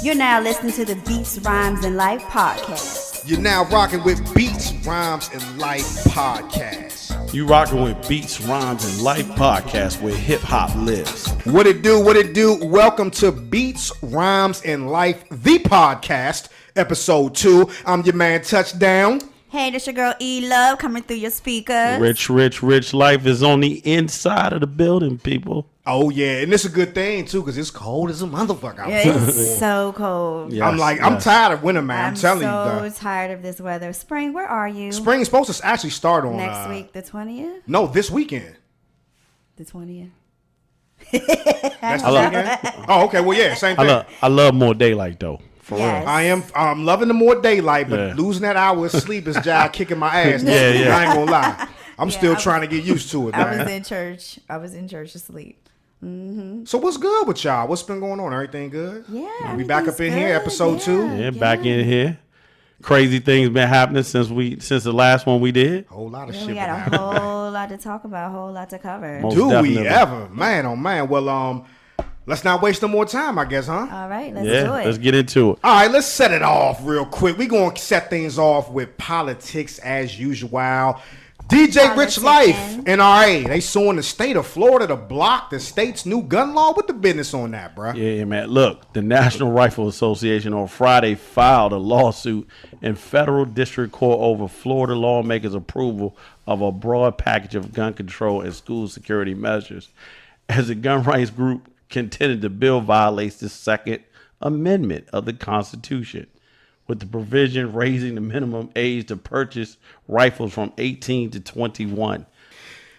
You're now listening to the Beats, Rhymes, and Life podcast. You're now rocking with Beats, Rhymes, and Life podcast. You rocking with Beats, Rhymes, and Life podcast where hip hop lives. What it do, what it do? Welcome to Beats, Rhymes, and Life, the podcast, episode 2. I'm your man, Touchdown. Hey, this your girl E-Love coming through your speakers. DjRiChLiFe is on the inside of the building, people. Oh, yeah, and it's a good thing, too, because it's cold as a motherfucker out Yeah, there. it's so cold. Yes, I'm tired of winter, man. I'm telling you. I'm so tired of this weather. Spring, where are you? Spring is supposed to actually start on... Next week, the 20th? No, this weekend. The 20th? That's the weekend? Oh, okay, well, yeah, same thing. I love more daylight, though. For real. I'm loving the more daylight, but losing that hour of sleep is just kicking my ass. Yeah. I ain't gonna lie. I'm still trying to get used to it, man. I was in church asleep. Mm-hmm. So what's good with y'all? What's been going on? Everything good? Yeah. We back up in here, episode 2. Yeah, back in here. Crazy things been happening since the last one we did. Whole lot of shit. We got a whole lot to talk about, a whole lot to cover. Do we ever? Man, oh man. Well, let's not waste no more time, I guess, huh? All right, let's do it. Let's get into it. All right, let's set it off real quick. We're going to set things off with politics as usual. DjRiChLiFe, NRA, they suing the state of Florida to block the state's new gun law. What the business on that, bro? Yeah, man. Look, the National Rifle Association on Friday filed a lawsuit in federal district court over Florida lawmakers' approval of a broad package of gun control and school security measures. As the gun rights group contended the bill violates the Second Amendment of the Constitution, with the provision raising the minimum age to purchase rifles from 18 to 21.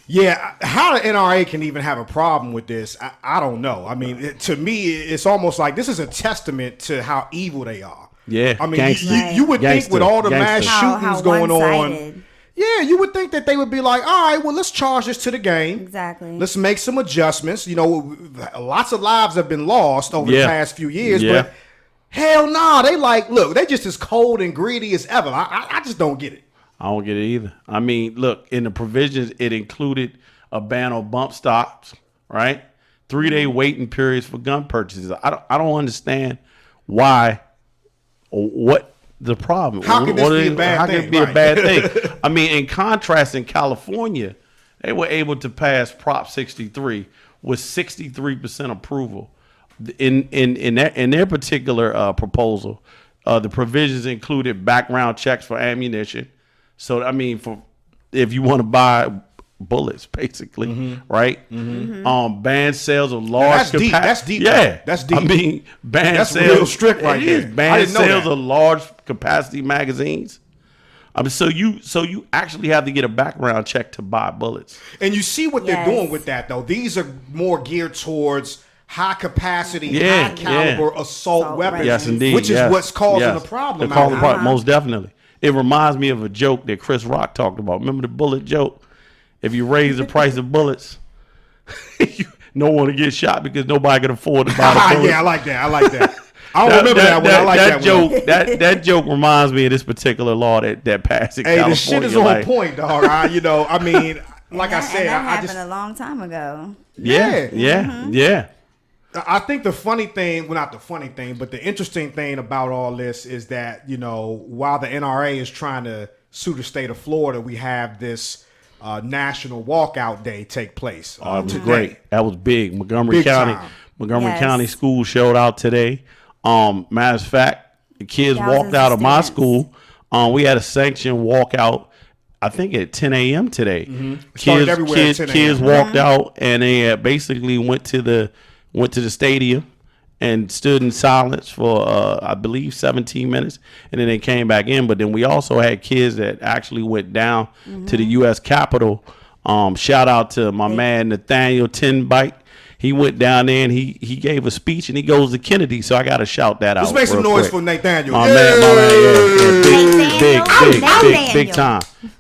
Yeah, how the NRA can even have a problem with this, I don't know. I mean, to me, it's almost like this is a testament to how evil they are. Yeah, I mean, you would think with all the mass shootings going on, yeah, you would think that they would be like, all right, well, let's charge this to the game. Exactly. Let's make some adjustments. You know, lots of lives have been lost over the past few years, but hell no, they like, look, they just as cold and greedy as ever. I just don't get it. I don't get it either. I mean, look, in the provisions, it included a ban on bump stops, right? 3-day waiting periods for gun purchases. I don't understand why or what the problem. How can this be a bad thing? How can it be a bad thing? I mean, in contrast, in California, they were able to pass Prop 63 with 63% approval. In their particular proposal, the provisions included background checks for ammunition. So I mean, if you want to buy bullets, basically, right? Mm-hmm. Ban sales of large. That's deep. Yeah, that's deep. I mean, that's real strict right there. Ban sales of large capacity magazines. I mean, so you actually have to get a background check to buy bullets. And you see what they're doing with that, though. These are more geared towards high capacity, high caliber assault weapons. Yes, indeed. Which is what's causing the problem. Most definitely. It reminds me of a joke that Chris Rock talked about. Remember the bullet joke? If you raise the price of bullets, no one to get shot because nobody can afford to buy the bullets. Yeah, I like that. I don't remember that one. I like that joke. One. That joke reminds me of this particular law that passed in California. This shit is on point, dog. I mean, like I said, that happened a long time ago. Yeah. I think the funny thing, well, not the funny thing, but the interesting thing about all this is that, you know, while the NRA is trying to sue the state of Florida, we have this National Walkout Day take place. It was great. That was big. Montgomery County School showed out today. Matter of fact, the kids walked out of my school. We had a sanctioned walkout, I think at 10 a.m. today. Mm-hmm. Kids walked out and they basically went to the stadium and stood in silence for I believe 17 minutes, and then they came back in. But then we also had kids that actually went down to the U.S. Capitol. Shout out to my man Nathaniel Tinbike. He went down there and he gave a speech and he goes to Kennedy. So I got to shout that out. Let's make some noise for Nathaniel. My man,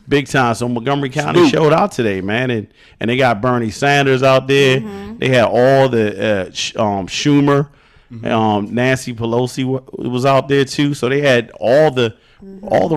big time. So Montgomery County showed out today, man, and they got Bernie Sanders out there. Mm-hmm. They had all the Schumer, Nancy Pelosi was out there too. So they had all the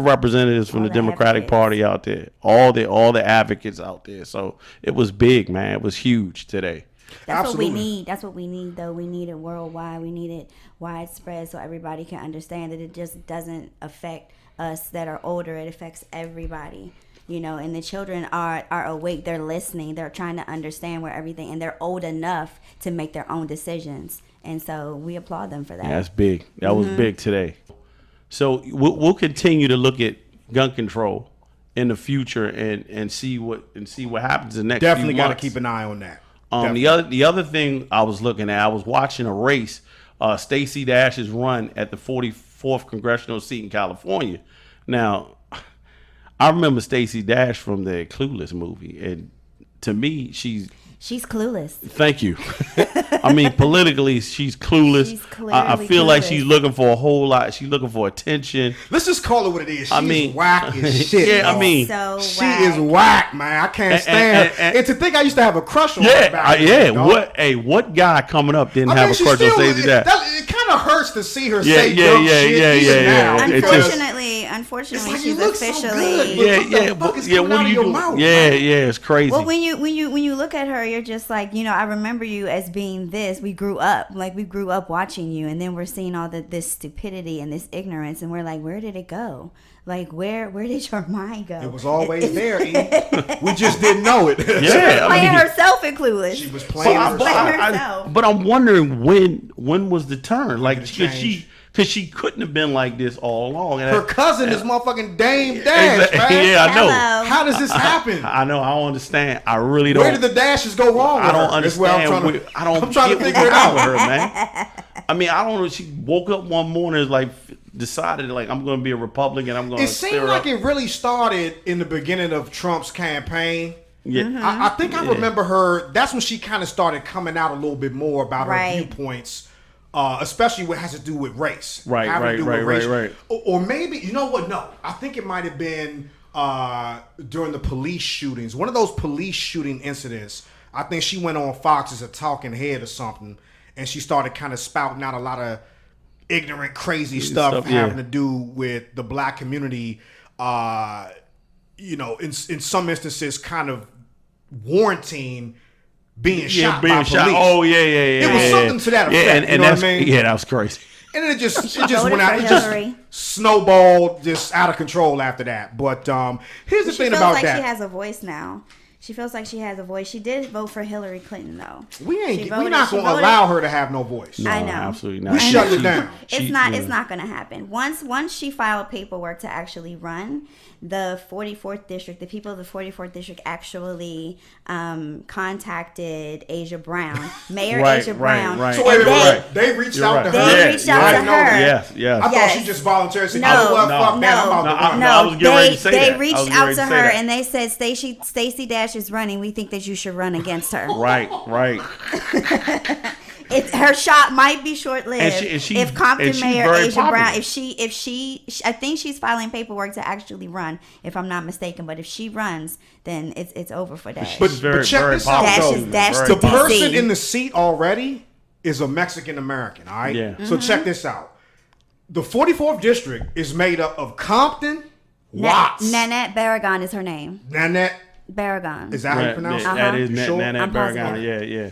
representatives from the Democratic Party out there, all the advocates out there. So it was big, man. It was huge today. That's what we need. That's what we need, though. We need it worldwide. We need it widespread so everybody can understand that it just doesn't affect us that are older. It affects everybody. And the children are awake. They're listening. They're trying to understand where everything, and they're old enough to make their own decisions. And so we applaud them for that. Yeah, that's big. That was big today. So we'll continue to look at gun control in the future and see what happens in the next Definitely few months. got to keep an eye on that. The other thing I was looking at, I was watching a race, Stacey Dash's run at the 44th congressional seat in California. Now, I remember Stacey Dash from the Clueless movie, and to me, she's clueless. Thank you. I mean, politically, she's clueless. She's clearly I feel like clueless. she's looking for a whole lot. She's looking for attention. Let's just call it what it is. She's whack as shit. Yeah, I mean, so she is whack, man. I can't stand her. And to think I used to have a crush on her back then, dog. What guy coming up didn't have a crush on Stacey Dash? It kind of hurts to see her say dumb shit even now. Unfortunately, like, she's you look so officially. good, what do you do? It's crazy. Well, when you look at her, you're just like, I remember you as being this. We grew up watching you, and then we're seeing all this stupidity and this ignorance, and we're like, where did it go? Like, where did your mind go? It was always there, E. We just didn't know it. Yeah, playing herself in Clueless. She was playing herself. But I'm wondering when was the turn? Like, because she couldn't have been like this all along. And her cousin is motherfucking Dame Dash, man. Yeah, I know. Hello. How does this happen? I know. I don't understand. I really don't. Where did the dashes go wrong? I don't understand. I'm trying to figure it out with her, man. I mean, I don't know. She woke up one morning and like decided like I'm going to be a Republican. I'm going to. It seemed like it really started in the beginning of Trump's campaign. Yeah, I think I remember her. That's when she kind of started coming out a little bit more about her viewpoints. Especially what has to do with race. Right. Or maybe, you know what? No, I think it might have been during the police shootings. One of those police shooting incidents. I think she went on Fox as a talking head or something, and she started kind of spouting out a lot of ignorant, crazy stuff having to do with the black community. In some instances, kind of warranting being shot by police. Oh yeah. It was something to that effect. And you know what I mean? Yeah, that was crazy. And then it just went out. It just snowballed just out of control after that. But here's the thing about that. She feels like she has a voice now. She feels like she has a voice. She did vote for Hillary Clinton, though. We're not going to allow her to have no voice. No, I know. Absolutely not. We shut it down. It's not going to happen. Once she filed paperwork to actually run, the 44th district, the people of the 44th district actually contacted Asia Brown, Mayor Asia Brown. So wait. They reached out to her? They reached out to her. Yes. I thought she just voluntarily said, They reached out to her and they said, Stacey Dash is running. We think that you should run against her. Right. Her shot might be short-lived. If Compton Mayor Asia Brown, if she, I think she's filing paperwork to actually run, if I'm not mistaken. But if she runs, then it's over for Dash. But check this out, though. The person in the seat already is a Mexican American. All right. Yeah. So check this out. The 44th district is made up of Compton, Watts. Nanette Barragan is her name. Nanette Barragan. Is that how you pronounce it? That is Nanette Barragan. Yeah.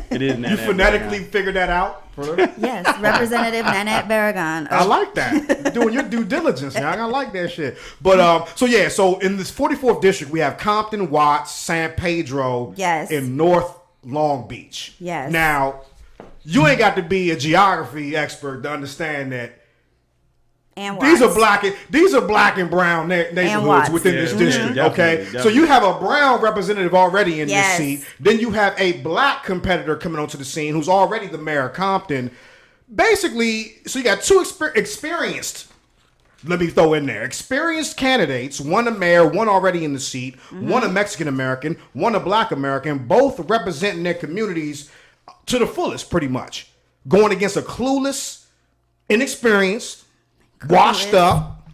It is Nanette. You phonetically figured that out? Yes, Representative Nanette Barragan. I like that. You're doing your due diligence now. I like that shit. But so in this 44th district, we have Compton, Watts, San Pedro, and North Long Beach. Yes. Now, you ain't got to be a geography expert to understand that. And these are black and brown neighborhoods within this district. Definitely. So you have a brown representative already in this seat. Then you have a black competitor coming onto the scene who's already the mayor of Compton. Basically, so you got two experienced. Let me throw in there experienced candidates. One a mayor, one already in the seat. One a Mexican American, one a black American. Both representing their communities to the fullest, pretty much. Going against a clueless, inexperienced, washed up,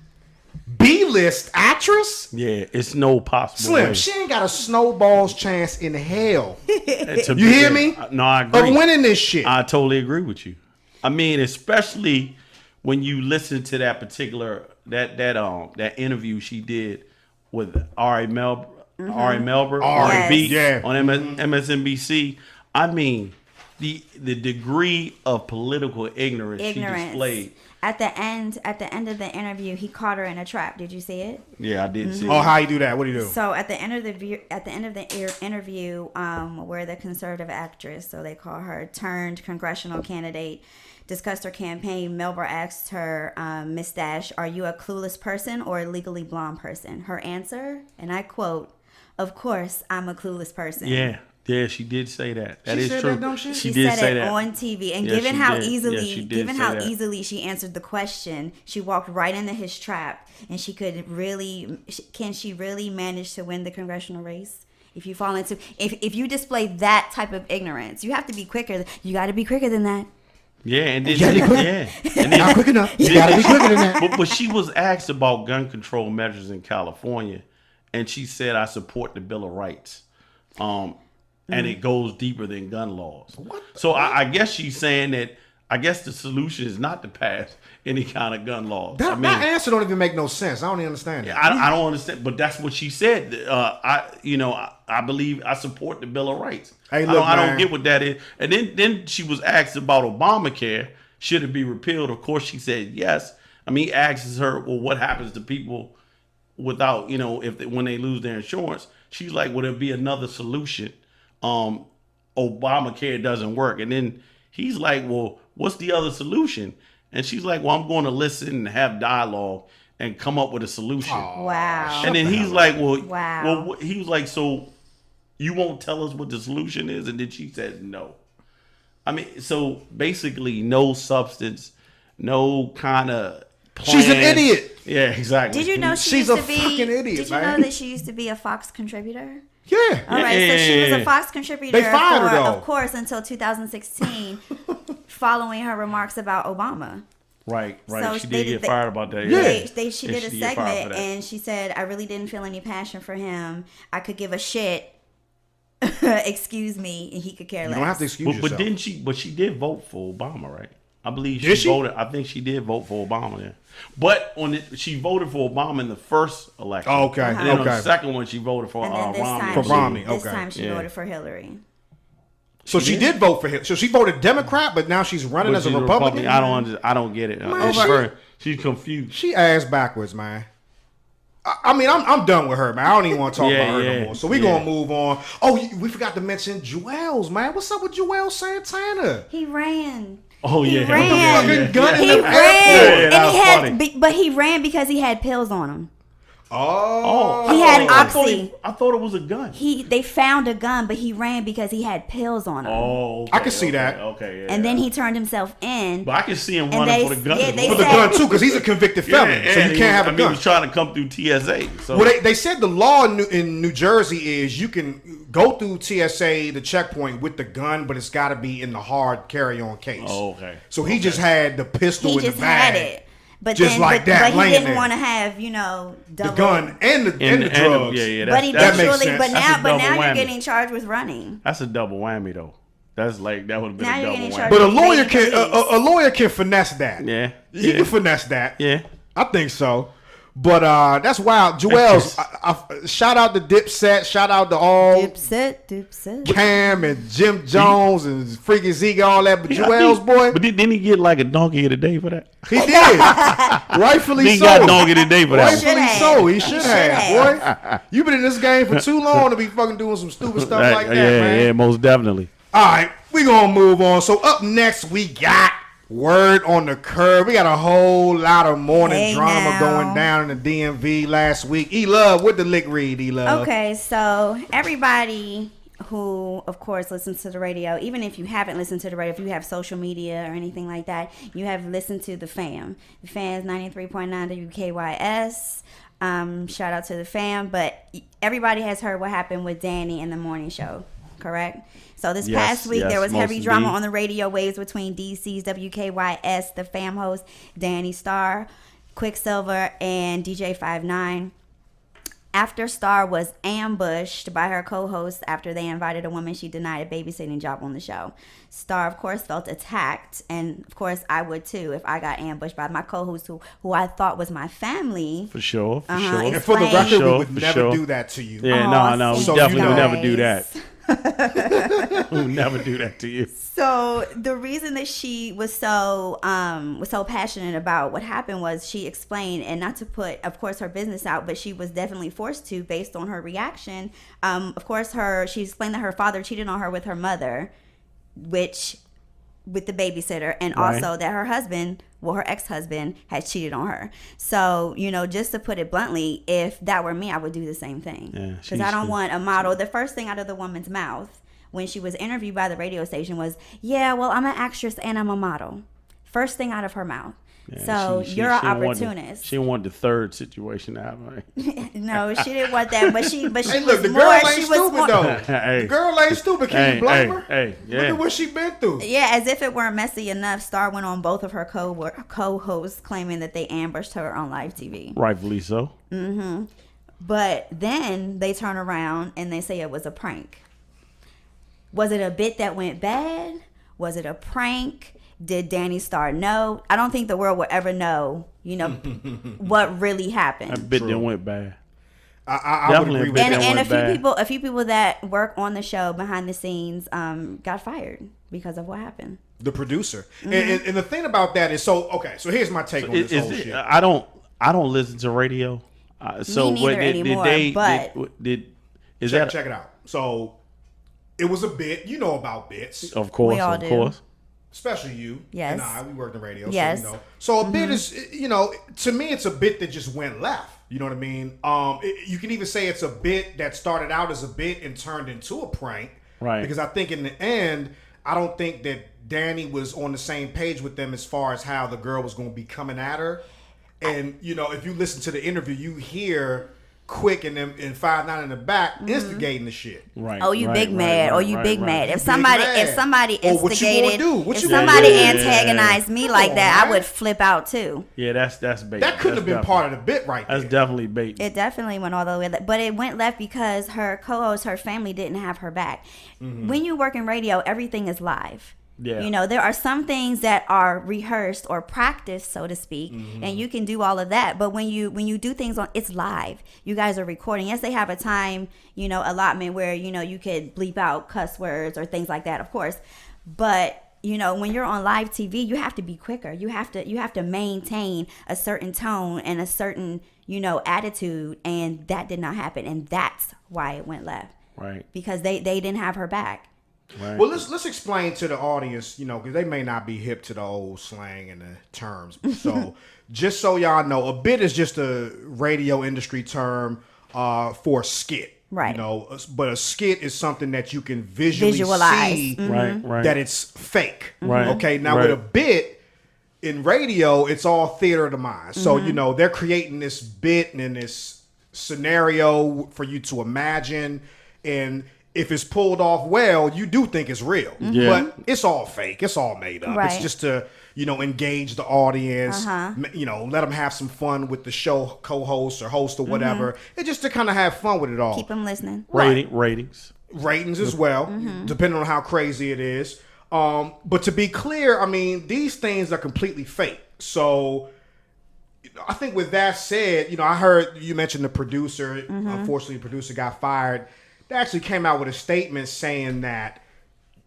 B-list actress? Yeah, it's no possible Slim, way. she ain't got a snowball's chance in hell. You hear me? No, I agree. Of winning this shit. I totally agree with you. I mean, especially when you listen to that particular that interview she did with Ari Melber on MSNBC. I mean, the degree of political ignorance she displayed. At the end of the interview, he caught her in a trap. Did you see it? Yeah, I did see it. Oh, how you do that? What do you do? So at the end of the interview, where the conservative actress, so they call her, turned congressional candidate, discussed her campaign, Melba asked her, Miss Dash, are you a clueless person or a legally blonde person? Her answer, and I quote, "Of course, I'm a clueless person." Yeah, she did say that. That She is said true. that, don't she? She She did said say it that on TV, and Yeah, given she how did. easily, Yeah, she did say that. easily she answered the question, she walked right into his trap, and she could really, can she really manage to win the congressional race? If you fall into, if you display that type of ignorance, you have to be quicker. You got to be quicker than that. Yeah, and then And not quick enough. You gotta be quicker than that. But she was asked about gun control measures in California, and she said, "I support the Bill of Rights." And it goes deeper than gun laws. So I guess she's saying that I guess the solution is not to pass any kind of gun laws. That answer don't even make no sense. I don't even understand that. I don't understand, but that's what she said. I believe I support the Bill of Rights. Hey, I don't man. get what that is. And then she was asked about Obamacare. Should it be repealed? Of course, she said yes. I mean, he asks her, well, what happens to people without, when they lose their insurance? She's like, would there be another solution? Obamacare doesn't work. And then he's like, well, what's the other solution? And she's like, well, I'm going to listen and have dialogue and come up with a solution. Wow. And then he's like, Wow. well, he was like, so you won't tell us what the solution is? And then she said, no. I mean, so basically no substance, no kind of plan. She's an idiot. Yeah, exactly. Did you know She's a fucking idiot, Did you man. know that she used to be a Fox contributor? Yeah. All right, so she was a Fox contributor They fired her, though. of course, until 2016, following her remarks about Obama. Right. So She did get fired about that. She did a segment, and she said, "I really didn't feel any passion for him. I could give a shit. Excuse me," and he could care less. You don't have to excuse But yourself. But she did vote for Obama, right? I believe Did she she? voted. I think she did vote for Obama. Yeah. But she voted for Obama in the first election. Oh, okay. And then on the Okay. second one, she voted for And then this Romney. time, For Romney, this okay. time she Yeah. voted for Hillary. So she did vote for him. So she voted Democrat, but now she's running But as a she's Republican. I don't get it. She's confused. She ass backwards, man. I mean, I'm done with her, man. I don't even want to talk about her no more. So we gonna move on. Oh, we forgot to mention Joel's, man. What's up with Joel Santana? He ran. Oh He yeah, ran. Fucking gun in He the ran, airport. that and he was had, funny. but he ran because he had pills on him. Oh, He had I thought oxy. I thought it was a gun. They found a gun, but he ran because he had pills on him. Oh, I can see that. Okay, yeah. And then he turned himself in. But I can see him And running they- for the gun. yeah, as they well. for the said- gun too, because he's a convicted felon, so you can't have a He gun. was trying to come through TSA. So Well, they said the law in New Jersey is you can go through TSA, the checkpoint, with the gun, but it's got to be in the hard carry-on case. Oh, okay. So he just had the pistol He in just the bag. had it. But Just then, like but, that, but he laying didn't there. want to have, The double gun and the drugs. Yeah, But he that makes eventually, sense. but That's now, a but now double you're whammy. getting charged with running. That's a double whammy though. That's like that would have been Now a you're double getting whammy. charged But a with lawyer evading can police. a lawyer can finesse that. Yeah. He Yeah. can finesse that. Yeah. I think so. But that's wild. Joel's, I shout out to Dipset. Shout out to all Dipset. Cam and Jim Jones and Freaky Zeke, all that. But Yeah, I Joel's think- boy, But didn't he get like a donkey of the day for that? he did. Rightfully He so. got donkey of the day for that. Should Rightfully have. so. He He should should have, boy. You've been in this game for too long to be fucking doing some stupid stuff like that, yeah, man. yeah, most definitely. All right, we gonna move on. So up next, we got Word on the Curb. We got a whole lot of morning Hey, drama now. going down in the DMV last week. E-Love, what the lick read, E-Love? Okay, so everybody who, of course, listens to the radio, even if you haven't listened to the radio, if you have social media or anything like that, you have listened to the Fam. The Fam is 93.9 WKYS. Shout out to the Fam, but everybody has heard what happened with Danny in the morning show, correct? So this Yes, past week, yes, there was most heavy drama indeed. on the radio waves between DC's WKYS, the Fam host, Danny Starr, Quicksilver, and DJ 59. After Starr was ambushed by her co-host after they invited a woman she denied a babysitting job on the show. Starr, of course, felt attacked, and of course I would too if I got ambushed by my co-host who I thought was my family. For sure. For Uh-huh, sure. And for the Explain. record, we Sure, would for never sure. do that to you. Yeah, Aw, no, we thank So definitely you would know. never do that. We'll never do that to you. So the reason that she was so passionate about what happened was she explained, and not to put, of course, her business out, but she was definitely forced to based on her reaction. Of course, she explained that her father cheated on her with her mother, with the babysitter, and also that her husband, her ex-husband, had cheated on her. So, just to put it bluntly, if that were me, I would do the same thing. Because I don't want a model. The first thing out of the woman's mouth when she was interviewed by the radio station was, yeah, well, I'm an actress and I'm a model. First thing out of her mouth. Yeah, so you're an opportunist. She didn't want the third situation to happen. No, she didn't want that. But she hey, look, the girl ain't stupid though. Hey. The girl ain't stupid. Can you blame her? Hey, yeah. Look at what she been through. Yeah, as if it weren't messy enough, Star went on both of her co-hosts claiming that they ambushed her on live TV. Rightfully so. Mm-hmm. But then they turn around and they say it was a prank. Was it a bit that went bad? Was it a prank? Did Danny Starr know? I don't think the world will ever know, what really happened. That bit that went bad. I would agree with that. And a few people that work on the show behind the scenes got fired because of what happened. The producer. Mm-hmm. And the thing about that is, so here's my take on this whole shit. I don't listen to radio. So me neither anymore. Check it out. So it was a bit. You know about bits. Of course, of course. Especially you and I, we work in radio. Yes. So a bit is, to me, it's a bit that just went left. You know what I mean? You can even say it's a bit that started out as a bit and turned into a prank. Right. Because I think in the end, I don't think that Danny was on the same page with them as far as how the girl was going to be coming at her. And, if you listen to the interview, you hear Quick and 5'9" in the back instigating the shit. Right. Oh, you big mad. Or you big mad. If somebody instigated, antagonized me like that, I would flip out too. Yeah, that's bait. That couldn't have been part of the bit right there. That's definitely bait. It definitely went all the way left. But it went left because her co-host, her family didn't have her back. Mm-hmm. When you work in radio, everything is live. Yeah. There are some things that are rehearsed or practiced, so to speak, and you can do all of that. But when you do things it's live. You guys are recording. Yes, they have a time, allotment where, you could bleep out cuss words or things like that, of course. But, when you're on live TV, you have to be quicker. You have to maintain a certain tone and a certain, attitude. And that did not happen. And that's why it went left. Right. Because they didn't have her back. Right. Well, let's explain to the audience, because they may not be hip to the old slang and the terms. So, just so y'all know, a bit is just a radio industry term for a skit. Right. But a skit is something that you can visualize. See right. that it's fake. Right. Okay. Now, with a bit in radio, it's all theater of the mind. So, they're creating this bit and this scenario for you to imagine, and if it's pulled off well, you do think it's real. Yeah. But it's all fake. It's all made up. Right. It's just to, engage the audience, let them have some fun with the show co-host or host or whatever. And just to kind of have fun with it all. Keep them listening. Ratings as well, depending on how crazy it is. But to be clear, these things are completely fake. So I think with that said, I heard you mentioned the producer. Unfortunately, the producer got fired. They actually came out with a statement saying that,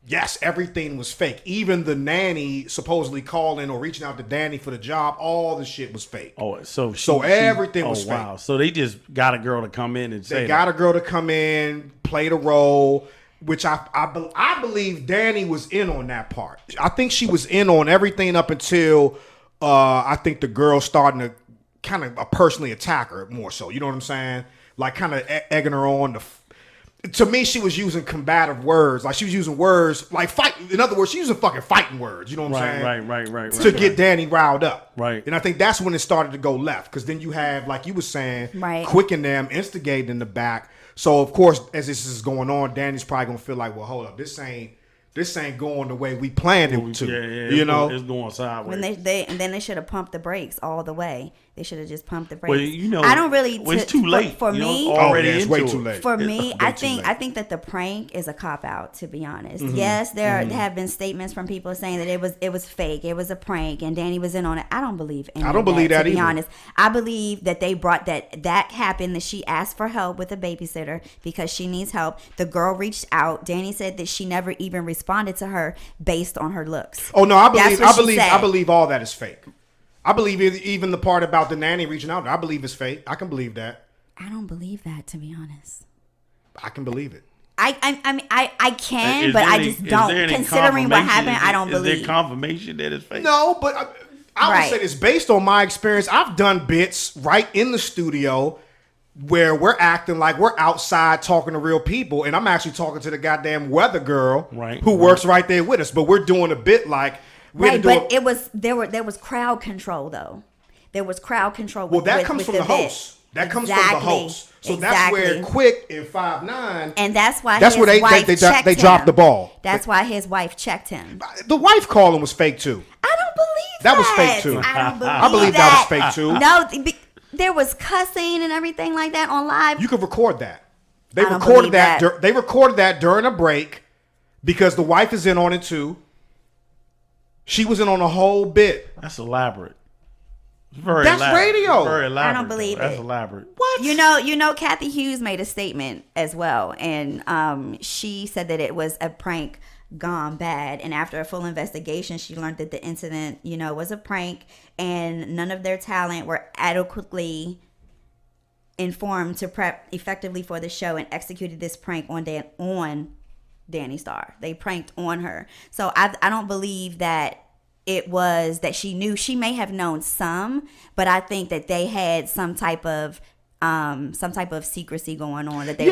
yes, everything was fake. Even the nanny supposedly calling or reaching out to Danny for the job, all the shit was fake. Oh, so everything was fake. Wow. So they just got a girl to come in and say they got a girl to come in, play the role, which I believe Danny was in on that part. I think she was in on everything up until I think the girl starting to kind of personally attack her more so. You know what I'm saying? Like kind of egging her on to me, she was using combative words. Like, she was using words like fight. In other words, she was using fucking fighting words. You know what I'm saying? Right. To get Danny riled up. Right. And I think that's when it started to go left. Because then you have, like you were saying, Quick and them instigating in the back. So, of course, as this is going on, Danny's probably going to feel like, well, hold up. This ain't this ain't going the way we planned it to. Yeah, you know, it's going sideways. When they should have pumped the brakes all the way. They should have just pumped the brakes. Well, you know, I don't really. It's too late for me. It's way too late. For me, I late. think that the prank is a cop out. To be honest, yes, there have been statements from people saying that it was fake, it was a prank, and Danny was in on it. I don't believe. I don't believe that. To be honest, I believe that they brought that happened. That she asked for help with a babysitter because she needs help. The girl reached out. Danny said that she never even responded to her based on her looks. Oh no, I believe all that is fake. I believe even the part about the nanny reaching out. I believe it's fake. I can believe that. I don't believe that, to be honest. I can believe it. I can, but I just don't. Considering what happened, I don't believe. Is there confirmation that it's fake? No, but I would say this based on my experience. I've done bits right in the studio where we're acting like we're outside talking to real people, and I'm actually talking to the goddamn weather girl who works right there with us. But we're doing a bit like. But there was crowd control though. There was crowd control. Well, that comes from the host. That comes from the host. So that's where Quick in 5'9", and that's why they dropped the ball. That's why his wife checked him. The wife calling was fake too. I don't believe that was fake too. I believe that was fake too. No, there was cussing and everything like that on live. You could record that. They recorded that. They recorded that during a break because the wife is in on it too. She was in on a whole bit. That's elaborate. Very That's elaborate. radio. Very elaborate. I don't believe That's it. elaborate. What? You know, Kathy Hughes made a statement as well, and she said that it was a prank gone bad. And after a full investigation, she learned that the incident, was a prank, and none of their talent were adequately informed to prep effectively for the show, and executed this prank on Danny Starr. They pranked on her. So I don't believe that it was that she knew. She may have known some, but I think that they had some type of secrecy going on that they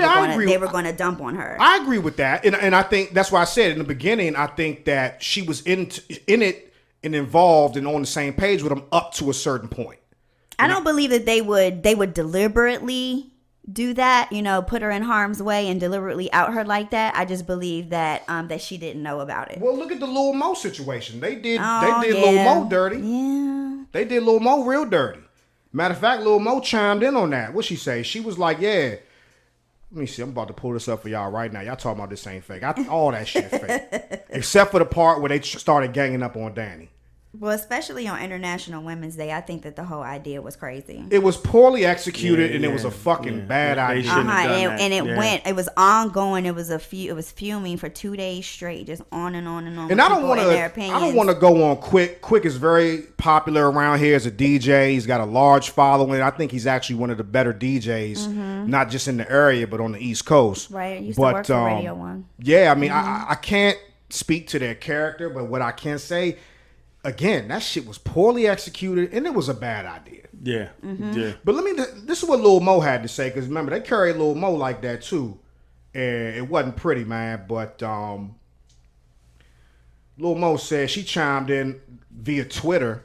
were going to dump on her. I agree with that, and I think that's why I said in the beginning. I think that she was in it and involved and on the same page with them up to a certain point. I don't believe that they would deliberately do that, put her in harm's way and deliberately out her like that. I just believe that that she didn't know about it. Well, look at the Lil Mo situation. They did Lil Mo dirty. Yeah. They did Lil Mo real dirty. Matter of fact, Lil Mo chimed in on that. What'd she say? She was like, yeah. Let me see. I'm about to pull this up for y'all right now. Y'all talking about this ain't fake. All that shit fake. Except for the part where they started ganging up on Danny. Well, especially on International Women's Day, I think that the whole idea was crazy. It was poorly executed, and it was a fucking bad idea. It was ongoing. It was fuming for 2 days straight, just on and on and on. And I don't want to go on Quick. Quick is very popular around here as a DJ. He's got a large following. I think he's actually one of the better DJs, not just in the area, but on the East Coast. Right. I used to work for Radio One. Yeah, I mean, I can't speak to their character, but what I can say. Again, that shit was poorly executed, and it was a bad idea. Yeah, yeah. But this is what Lil Mo had to say, because remember, they carried Lil Mo like that, too. And it wasn't pretty, man, but Lil Mo said she chimed in via Twitter,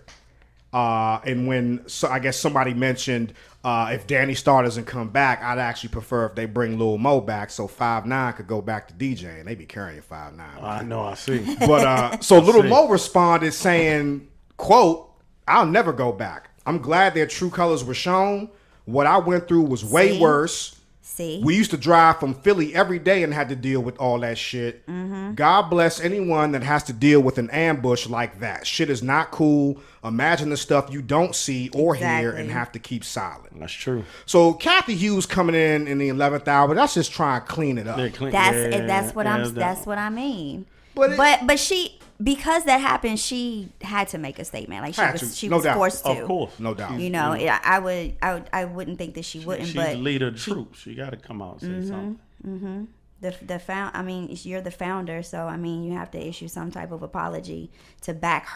and I guess somebody mentioned if Danny Starr doesn't come back, I'd actually prefer if they bring Lil Mo back so 5'9" could go back to DJing. They be carrying 5'9". I know, I see. But so Lil Mo responded saying, quote, "I'll never go back. I'm glad their true colors were shown. What I went through was way worse. We used to drive from Philly every day and had to deal with all that shit. God bless anyone that has to deal with an ambush like that. Shit is not cool. Imagine the stuff you don't see or hear and have to keep silent." That's true. So Kathy Hughes coming in the 11th hour. That's just trying to clean it up. That's what I mean. But she, because that happened, she had to make a statement. Like she was forced to. Of course, no doubt. I wouldn't think that she wouldn't. She's but the leader of the troops. She got to come out and say something. You're the founder, so I mean, you have to issue some type of apology to back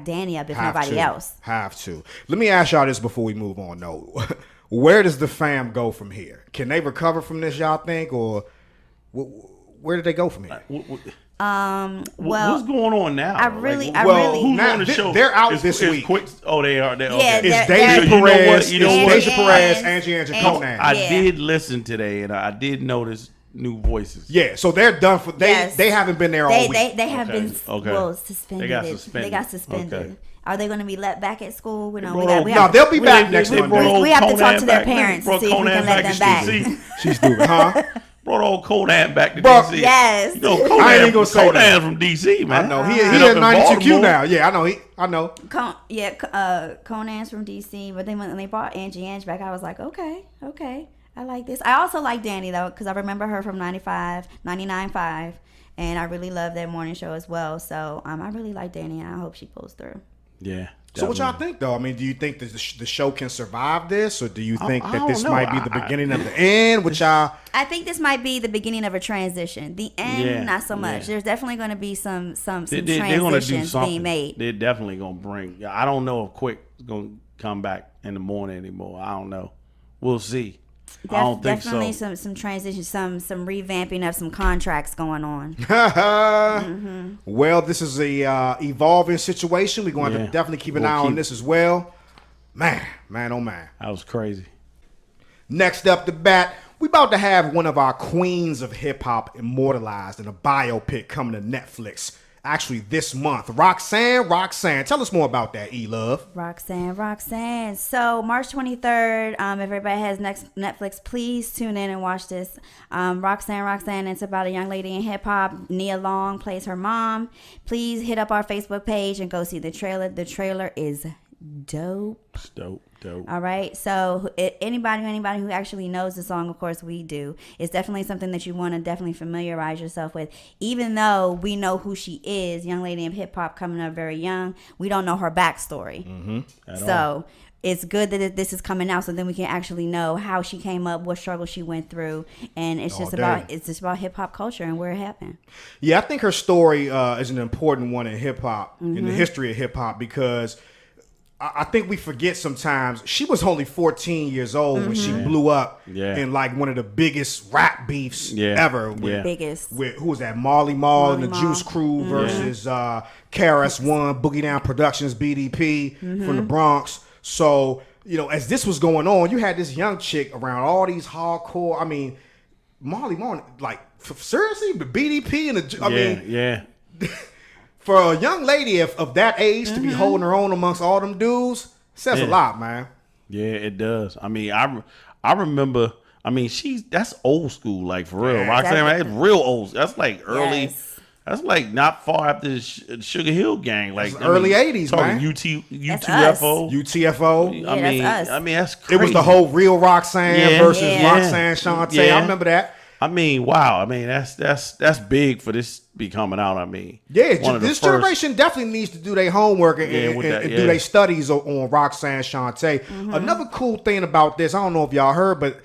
Danny up, if nobody else. Have to. Let me ask y'all this before we move on, though. Where does the fam go from here? Can they recover from this, y'all think, or where do they go from here? What's going on now? Who's on the show? They're out this week. They are. Yeah, it's Deja Perez. Deja Perez, Angie Conan. I did listen today, and I did notice new voices. Yeah, so they're done for. They haven't been there all week. They have been They suspended. got suspended. Okay. Are they going to be let back at school? They'll be back next Monday. We have to talk to their parents to see if we can let them back. She's stupid, huh? Brought old Conan back to DC. Yes. You know, Conan from DC, man. I know. He at 92Q now. Yeah, I know. Conan's from DC, but then when they brought Angie back, I was like, okay. I like this. I also like Danny, though, because I remember her from 99.5, and I really love that morning show as well. So I really like Danny, and I hope she pulls through. Yeah. So what y'all think, though? I mean, do you think that the show can survive this, or do you think that this might be the beginning of the end? I think this might be the beginning of a transition. The end, not so much. There's definitely going to be some transitions being made. They're definitely going to bring. I don't know if Quick is going to come back in the morning anymore. I don't know. We'll see. I don't think so. Definitely some transition, some revamping of some contracts going on. Well, this is a evolving situation. We're going to definitely keep an eye on this as well. Man, oh man. That was crazy. Next up, the bat. We about to have one of our queens of hip hop immortalized in a biopic coming to Netflix. Actually, this month. Roxanne. Tell us more about that, E-Love. Roxanne. So, March 23rd, if everybody has Netflix, please tune in and watch this. Roxanne. It's about a young lady in hip-hop. Nia Long plays her mom. Please hit up our Facebook page and go see the trailer. The trailer is dope. It's dope. All right. So anybody who actually knows the song, of course we do, it's definitely something that you want to definitely familiarize yourself with. Even though we know who she is, young lady in hip hop coming up very young, we don't know her backstory. So it's good that this is coming out, so then we can actually know how she came up, what struggle she went through, and it's just about hip hop culture and where it happened. Yeah, I think her story is an important one in hip hop, in the history of hip hop, because I think we forget sometimes she was only 14 years old when she blew up in like one of the biggest rap beefs ever. With who was that? Marley Marl and the Juice Crew versus KRS-One, Boogie Down Productions, BDP from the Bronx. So, as this was going on, you had this young chick around all these hardcore. I mean, Marley Marl, like seriously, the BDP and the for a young lady of that age to be holding her own amongst all them dudes says a lot, man. Yeah, it does. I mean, I remember. I mean, that's old school, like for real. Roxanne, that's real old. That's like early. Yes. That's like not far after the Sugar Hill Gang, like early 80s, man. UTFO. Yeah, that's us. I mean, that's crazy. It was the whole real Roxanne versus Roxanne Shante. Yeah. I remember that. I mean, wow. I mean, that's big for this to be coming out. I mean, this generation definitely needs to do their homework and do their studies on Roxanne Shante. Another cool thing about this, I don't know if y'all heard, but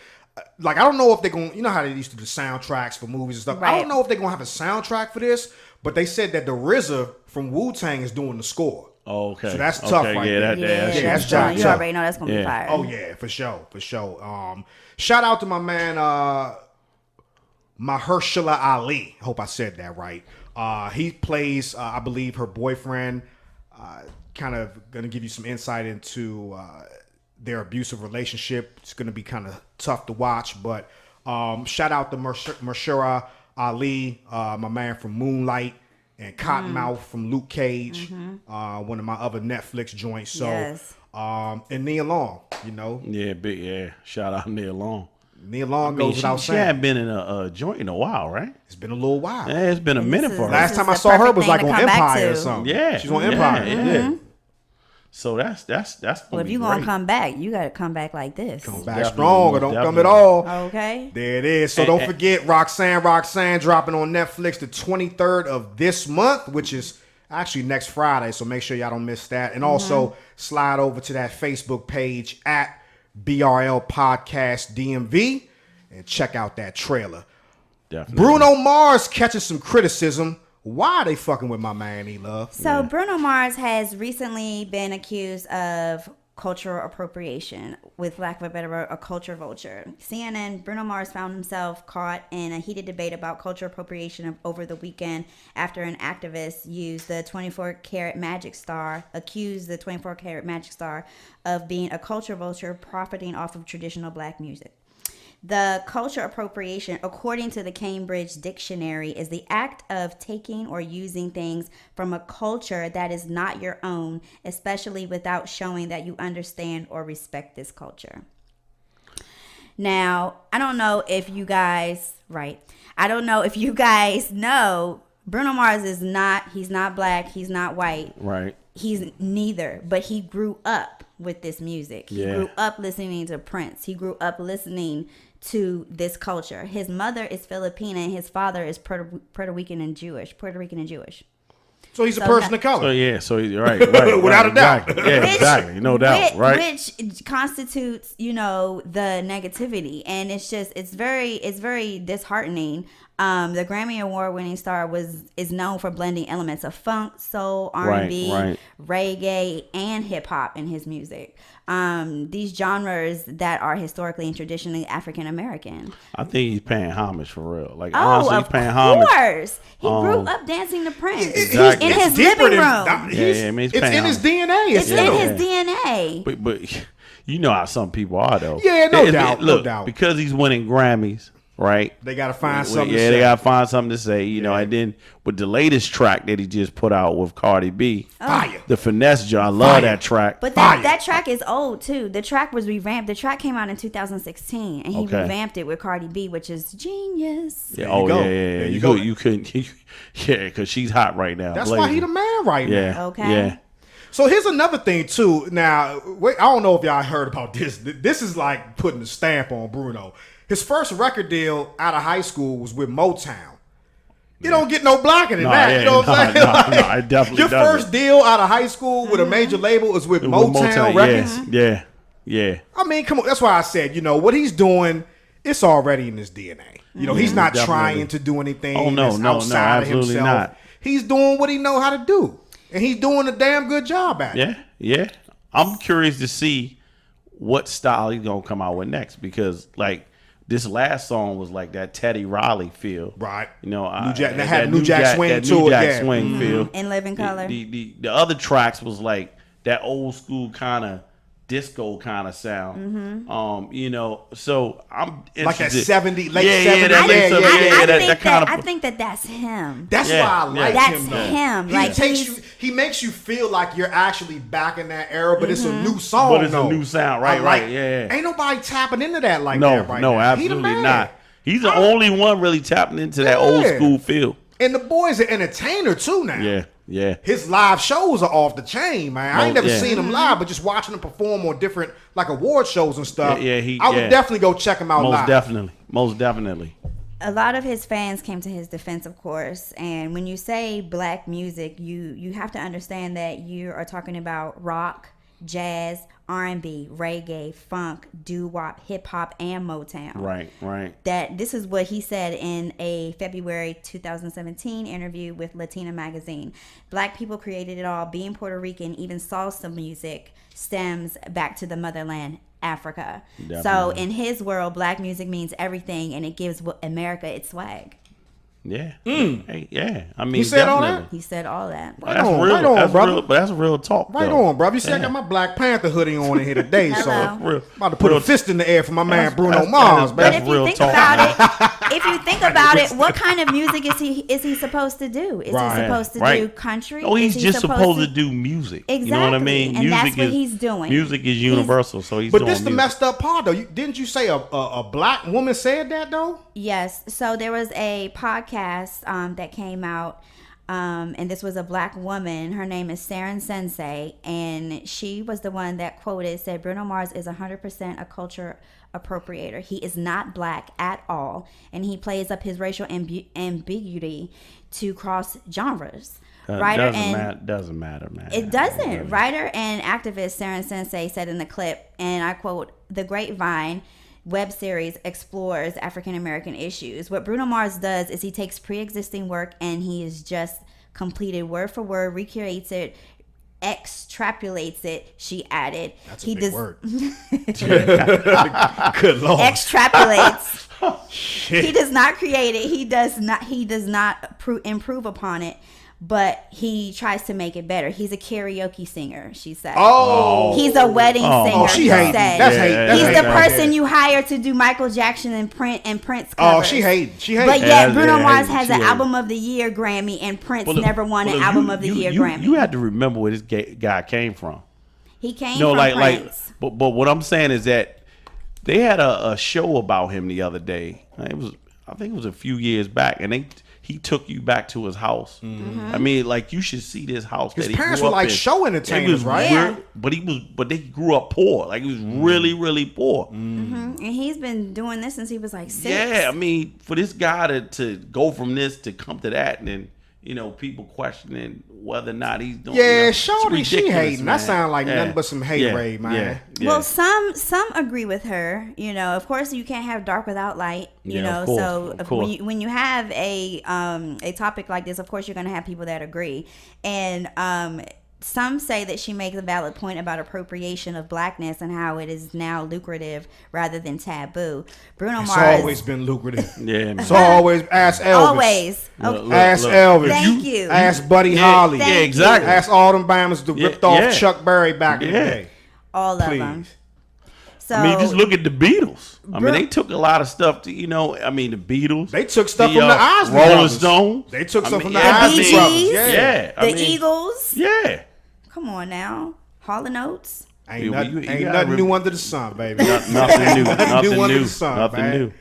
like I don't know if they're going. You know how they used to do soundtracks for movies and stuff. Right. I don't know if they're going to have a soundtrack for this, but they said that the RZA from Wu-Tang is doing the score. Oh, okay. So that's tough, right there. That's tough. You already know that's going to be fire. Oh yeah, for sure. Shout out to my man. Mahershala Ali. I hope I said that right. He plays, I believe, her boyfriend. Kind of going to give you some insight into their abusive relationship. It's going to be kind of tough to watch, but shout out to Mahershala Ali, my man from Moonlight, and Cottonmouth from Luke Cage, one of my other Netflix joints. So, and Nia Long, Shout out Nia Long. Nia Long goes without saying. She hadn't been in a joint in a while, right? It's been a little while. Yeah, it's been a minute for her. Last time I saw her was like on Empire or something. Yeah, she's on Empire. Yeah. So that's. Well, if you gonna come back, you got to come back like this. Come back strong or don't come at all. Okay. There it is. So don't forget Roxanne dropping on Netflix the 23rd of this month, which is actually next Friday. So make sure y'all don't miss that. And also slide over to that Facebook page at BRL Podcast DMV and check out that trailer. Definitely. Bruno Mars catches some criticism. Why are they fucking with my man E-Love? So Bruno Mars has recently been accused of cultural appropriation, with lack of a better word, a culture vulture. CNN, Bruno Mars found himself caught in a heated debate about cultural appropriation over the weekend after an activist accused the 24-karat magic star of being a culture vulture profiting off of traditional black music. The culture appropriation, according to the Cambridge Dictionary, is the act of taking or using things from a culture that is not your own, especially without showing that you understand or respect this culture. Now, I don't know if you guys, know Bruno Mars he's not black, he's not white. Right. He's neither, but he grew up with this music. He Yeah. grew up listening to Prince. He grew up listening to this culture. His mother is Filipina and his father is Puerto Rican and Jewish. So he's a person of color. So yeah, so right, Without a doubt. exactly. Yeah, exactly, no doubt, right? Which constitutes, the negativity, and it's very disheartening. The Grammy Award winning star is known for blending elements of funk, soul, R&B, reggae, and hip hop in his music. These genres that are historically and traditionally African American. I think he's paying homage for real. Like Oh, honestly, of he's paying homage. course. He grew up dancing to Prince Exactly. in his deeper living than- room. It's in his DNA. It's in his Yeah. DNA. But you know how some people are though. Yeah, no doubt, Look, no doubt. because he's winning Grammys, right? They got to find Well, something. yeah, to they say. gotta find something to say, And then with the latest track that he just put out with Cardi B, Fire. the Finesse Jar, I love Fire. that track. But Fire. that track is old too. The track was revamped. The track came out in 2016, and he Okay. revamped it with Cardi B, which is genius. Yeah, you go. yeah. There you You go. you couldn't, yeah, because she's hot right now. That's why he the man right now. Yeah, Okay. yeah. So here's another thing too. Now, wait, I don't know if y'all heard about this. This is like putting a stamp on Bruno. His first record deal out of high school was with Motown. You don't get no blocking in that. You know what I'm saying? I definitely Your doesn't. first deal out of high school with a major label is with With Motown Records. Yeah. I mean, come on. That's why I said, what he's doing, it's already in his DNA. He's not Definitely. trying to do anything Oh, no, that's no, outside of absolutely himself. not. He's doing what he know how to do. And he's doing a damn good job at it. Yeah. I'm curious to see what style he's gonna come out with next because like this last song was like that Teddy Riley feel, Right. New Jack- that had New Jack swing to it, yeah. swing feel. In Living Color. The other tracks was like that old school kind of disco kind of sound. So I'm interested. Like that 70, late yeah, 70s. that late 70s, I that think kind of. I think that's him. That's Yeah, why I like That's him, though. him. He Like, takes he's- you. He makes you feel like you're actually back in that era, but it's a new song. But it's a though. new sound, I right, like- right, yeah. Ain't nobody tapping into that like No, that right now. He the absolutely man. not. He's the only one really tapping into that old Yeah. school feel. And the boy's an entertainer too now. Yeah. His live shows are off the chain, man. I ain't never Yeah. seen him live, but just watching him perform on different like award shows and stuff. I would yeah. definitely go check him out live. Most definitely. A lot of his fans came to his defense, of course. And when you say black music, you have to understand that you are talking about rock, jazz, R&B, reggae, funk, doo-wop, hip-hop, and Motown. Right. That this is what he said in a February 2017 interview with Latina magazine. Black people created it all. Being Puerto Rican, even salsa music stems back to the motherland, Africa. Definitely. So in his world, black music means everything, and it gives America its swag. Yeah. Hey, yeah. I mean, He said all definitely. that? He said all that. Right That's on, real. right on, that's brother. real. But that's real talk. Right though. on, brother. You see, I got my Black Panther hoodie on in here today, so Hello. I'm Real. about to put a real- fist in the air for my man Bruno that's- Mars, But that's baby. if you real think talk. about it, what kind of music is he supposed to do? Is Right. he supposed to Right. do country? Oh, he's Is he just supposed to do music. You know what I Exactly. mean? And music that's what is, he's doing. Music is universal, so he's But doing this the music. messed up part though. Didn't you say a black woman said that though? Yes. So there was a podcast that came out, and this was a black woman. Her name is Saren Sensei, and she was the one that said Bruno Mars is 100% a culture appropriator. He is not black at all, and he plays up his racial ambiguity to cross genres. Writer doesn't matter, man. It doesn't. Writer and activist Saren Sensei said in the clip, and I quote, "The Grapevine web series explores African American issues. What Bruno Mars does is he takes pre-existing work and he is just completed word for word, recreates it, extrapolates it," she added. That's he a big does word. Good Lord. extrapolates. He does not create it. He does not improve upon it. but he tries to make it better. He's a karaoke singer, she said. Oh, he's a wedding singer. Oh, she hating. That's hate. That's He's hate the right person there. you hire to do Michael Jackson and Prince covers. Oh, she hating. She hating. But yet, Yeah, Bruno yeah, Mars hating. has She an hating. Album of the Year Grammy, and Prince Well, look, never won well, an look, Album of the Year Grammy. You had to remember where this guy came from. He came No, from like Prince. but what I'm saying is that they had a show about him the other day. I think it was a few years back, and he took you back to his house. I mean, like, you should see this house. His that he parents grew were up like in. show It entertainers, was right? Yeah. but they grew up poor. Like, it was really, really poor. And he's been doing this since he was like 6. Yeah, I mean, for this guy to go from this to come to that, and then, you know, people questioning whether or not he's doing. Yeah, you know, Shorty, it's she ridiculous, hating. man. That sound like nothing but some hate yeah, raid, man. Yeah. Well, some agree with her. You know, of course, you can't have dark without light. You Yeah, know, of course, so of course. when you have a topic like this, of course, you're going to have people that agree. And some say that she makes a valid point about appropriation of blackness and how it is now lucrative rather than taboo. Bruno It's Mars always been lucrative. Yeah, man. It's always ask Elvis. always. Look, Ask look. Elvis. Thank you. Ask Buddy Yeah, Holly. yeah, Thank exactly. Ask all them Bama's that ripped off yeah. Chuck Berry back in the Yeah. day. All of them. Please. So I mean, just look at the Beatles. I mean, Bru- they took a lot of stuff to, you know, I mean, the Beatles. They took stuff from the Isley Rolling Brothers. Stones. They took stuff from the the Isley Bee Brothers. Gees, Yeah. I the mean, Eagles. Yeah. Come on now, Hall and Oates. Ain't Yeah, nothing, you ain't gotta nothing rem- new under the sun, baby. Nothing new. Nothing Nothing new under new. the sun, Nothing man. new.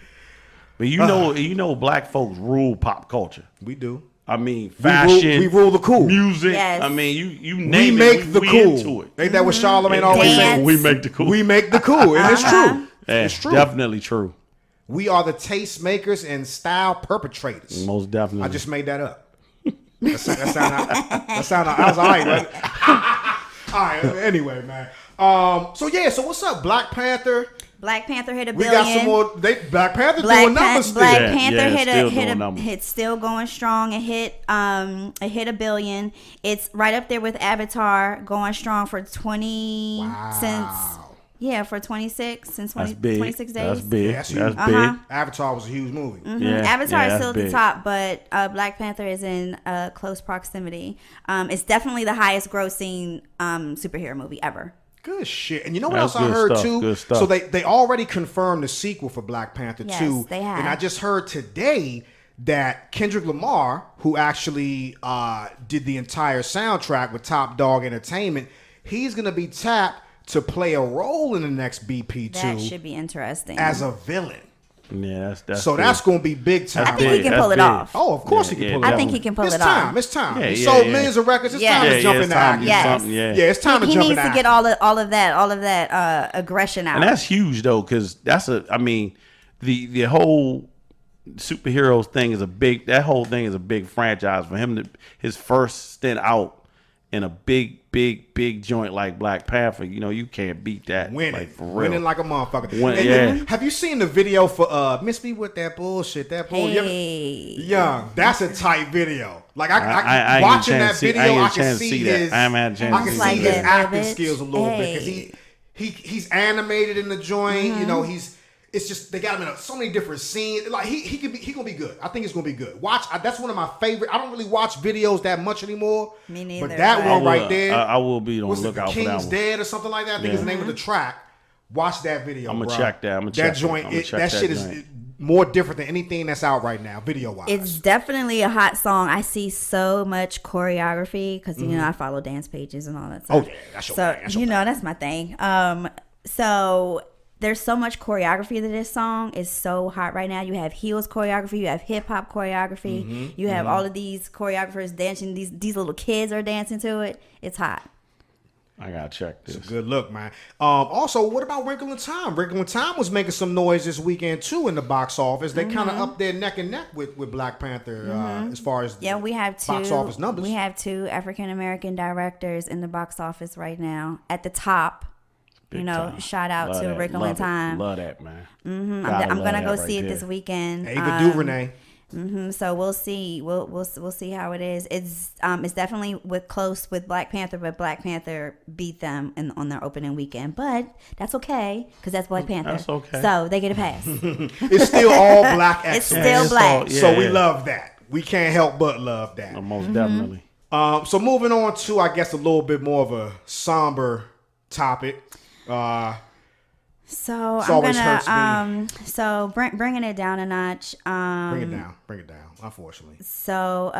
But you know, black folks rule pop culture. We do. I mean, fashion. We rule the cool. Music. Yes. I mean, you We name make it. the We cool. into it. Ain't that what Charlamagne Yeah, always Dance. said? We make the cool. We make the cool, and it's true. Yeah, It's true. Definitely true. We are the taste makers and style perpetrators. Most definitely. I just made that up. That sound. I was all right, right? All right. Anyway, man. So what's up, Black Panther? Black Panther hit a We billion. got some more. Black Panther Black, doing numbers still. Black Yeah, Panther yeah, hit still doing numbers. hit still going strong. It hit a billion. It's right up there with Avatar, going strong for 20 for 26 since 20, That's big. 26 days. That's big. Yeah, That's that's big. huge. Avatar was a huge movie. Yeah, Avatar is that's still at big. the top, but Black Panther is in close proximity. It's definitely the highest grossing superhero movie ever. Good shit. And you know what That's else I good heard stuff, too? good stuff. So they already confirmed the sequel for Black Panther Yes, 2. they have. And I just heard today that Kendrick Lamar, who actually did the entire soundtrack with Top Dog Entertainment, he's going to be tapped to play a role in the next BP2 That should be interesting. as a villain. Yeah, that's So big. that's going to be big time. I think he can That's pull it big. off. Oh, of course Yeah, he can yeah, pull it I off. think he can pull it's it time. off. It's time. Yeah, he yeah, sold yeah. millions of records. It's Yeah. time to Yeah, jump yeah, in the it's time act. to do Yes. something, yeah. Yeah, it's time to He jump in needs the to get act. all of that aggression out. And that's huge though, because I mean, the whole superheroes thing is that whole thing is a big franchise for him. His first stint out in a big joint like Black Panther, you know, you can't beat that. Winning. Like, for real. Winning like a motherfucker. Win- And yeah. then, have you seen the video for Miss Me With That Bullshit? That bull. Hey. Young, that's a tight video. Like I I ain't watching get a that chance to see- video, I ain't get I a can chance to see see that. his I haven't had a chance I to can see see that. his acting Bitch. skills a little bit Hey. because he's animated in the joint. You know, it's just they got him in so many different scenes. Like he gonna be good. I think it's gonna be good. That's one of my favorite. I don't really watch videos that much anymore. Me neither, But that but- one right there, I will be on what's the it, lookout for that King's one. Dead or something like that. I think is the name of the track. Watch that video. I'ma bro. check that. I'ma check that that. joint. I'ma check That that shit is joint. more different than anything that's out right now, video wise. It's definitely a hot song. I see so much choreography because you know I follow dance pages and all that stuff. Oh, yeah, that's your so thing, that's your you know that's my thing. So there's so much choreography to this song. It's so hot right now. You have heels choreography, you have hip hop choreography, you have all of these choreographers dancing. These little kids are dancing to it. It's hot. I gotta check this. Good look, man. Also, what about Wrinkle in Time? Wrinkle in Time was making some noise this weekend too in the box office. They kind of up there neck and neck with Black Panther as far as Yeah, we have box office numbers. We have 2 African American directors in the box office right now at the top. Big you know, time. shout out Love to that. Wrinkle Love in it. Time. Love that, man. I'm Gotta gonna love go that see right it this there. weekend. Ava DuVernay. So we'll see. We'll see how it is. It's definitely close with Black Panther, but Black Panther beat them on their opening weekend. But that's okay because that's Black Panther. That's okay. So they get a pass. It's still all black It's excellence. still black. Yeah. So we love that. We can't help but love that. Most definitely. So moving on to, I guess, a little bit more of a somber topic. So This I'm always hurts gonna bringing it down a notch. Bring it down. Unfortunately. So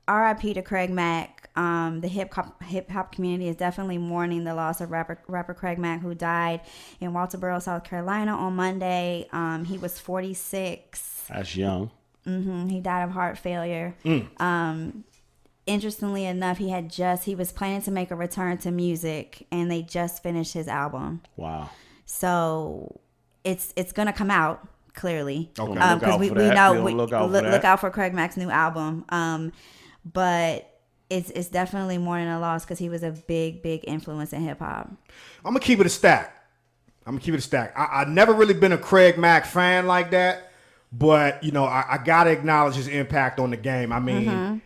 R.I.P. to Craig Mack. The hip hop community is definitely mourning the loss of rapper Craig Mack, who died in Walterboro, South Carolina on Monday. He was 46. That's young. He died of heart failure. Interestingly enough, he was planning to make a return to music, and they just finished his album. Wow. So it's gonna come out clearly. Okay. Because we know look out for Craig Mack's new album. But it's definitely mourning a loss because he was a big influence in hip hop. I'm gonna keep it a stack. I never really been a Craig Mack fan like that, but I gotta acknowledge his impact on the game. I mean,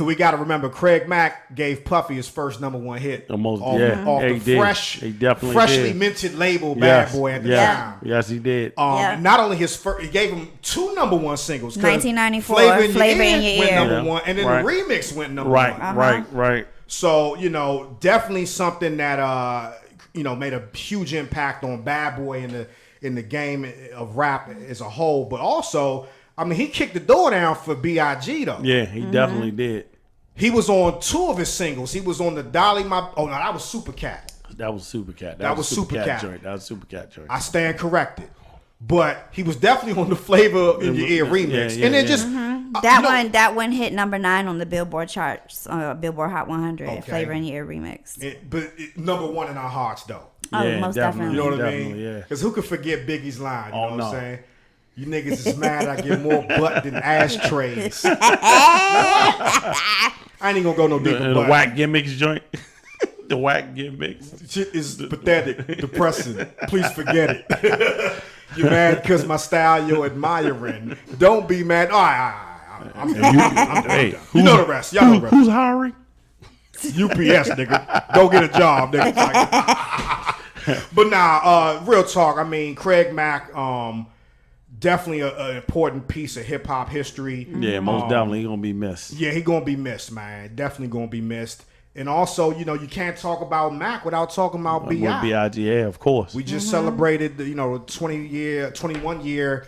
we got to remember Craig Mack gave Puffy his first #1 hit off the freshly minted label Bad Boy at the time. Yes, he did. Not only his first, he gave him 2 #1 singles. 1994, Flavor in Your Ear went #1, and then the remix went #1. Right. So definitely something that made a huge impact on Bad Boy in the game of rap as a whole, but also, I mean, he kicked the door down for B.I.G. though. Yeah, he definitely did. He was on 2 of his singles. He was on the Dolly My. Oh no, that was Super Cat. That was Super Cat. That was Super Cat joint. That was Super Cat joint. I stand corrected, but he was definitely on the Flavor in Your Ear remix, and then just that one hit #9 on the Billboard charts, Billboard Hot 100. Okay. Flavor in Your Ear remix. But #1 in our hearts though. Oh, most definitely. You know what I mean? Yeah. Because who could forget Biggie's line? You know what I'm saying? You niggas is mad I get more butt than ashtrays. I ain't even gonna go no deeper. The whack gimmicks joint. The whack gimmicks. Shit is pathetic, depressing. Please forget it. You're mad because my style you're admiring. Don't be mad. All right. I'm done. You know the rest. Y'all know the rest. Who's hiring? UPS, nigga. Go get a job, nigga. But nah, real talk. I mean, Craig Mack, definitely an important piece of hip hop history. Yeah, most definitely gonna be missed. Yeah, he gonna be missed, man. Definitely gonna be missed. And also, you can't talk about Mac without talking about B.I. B.I.G. Yeah, of course. We just celebrated the 21 year.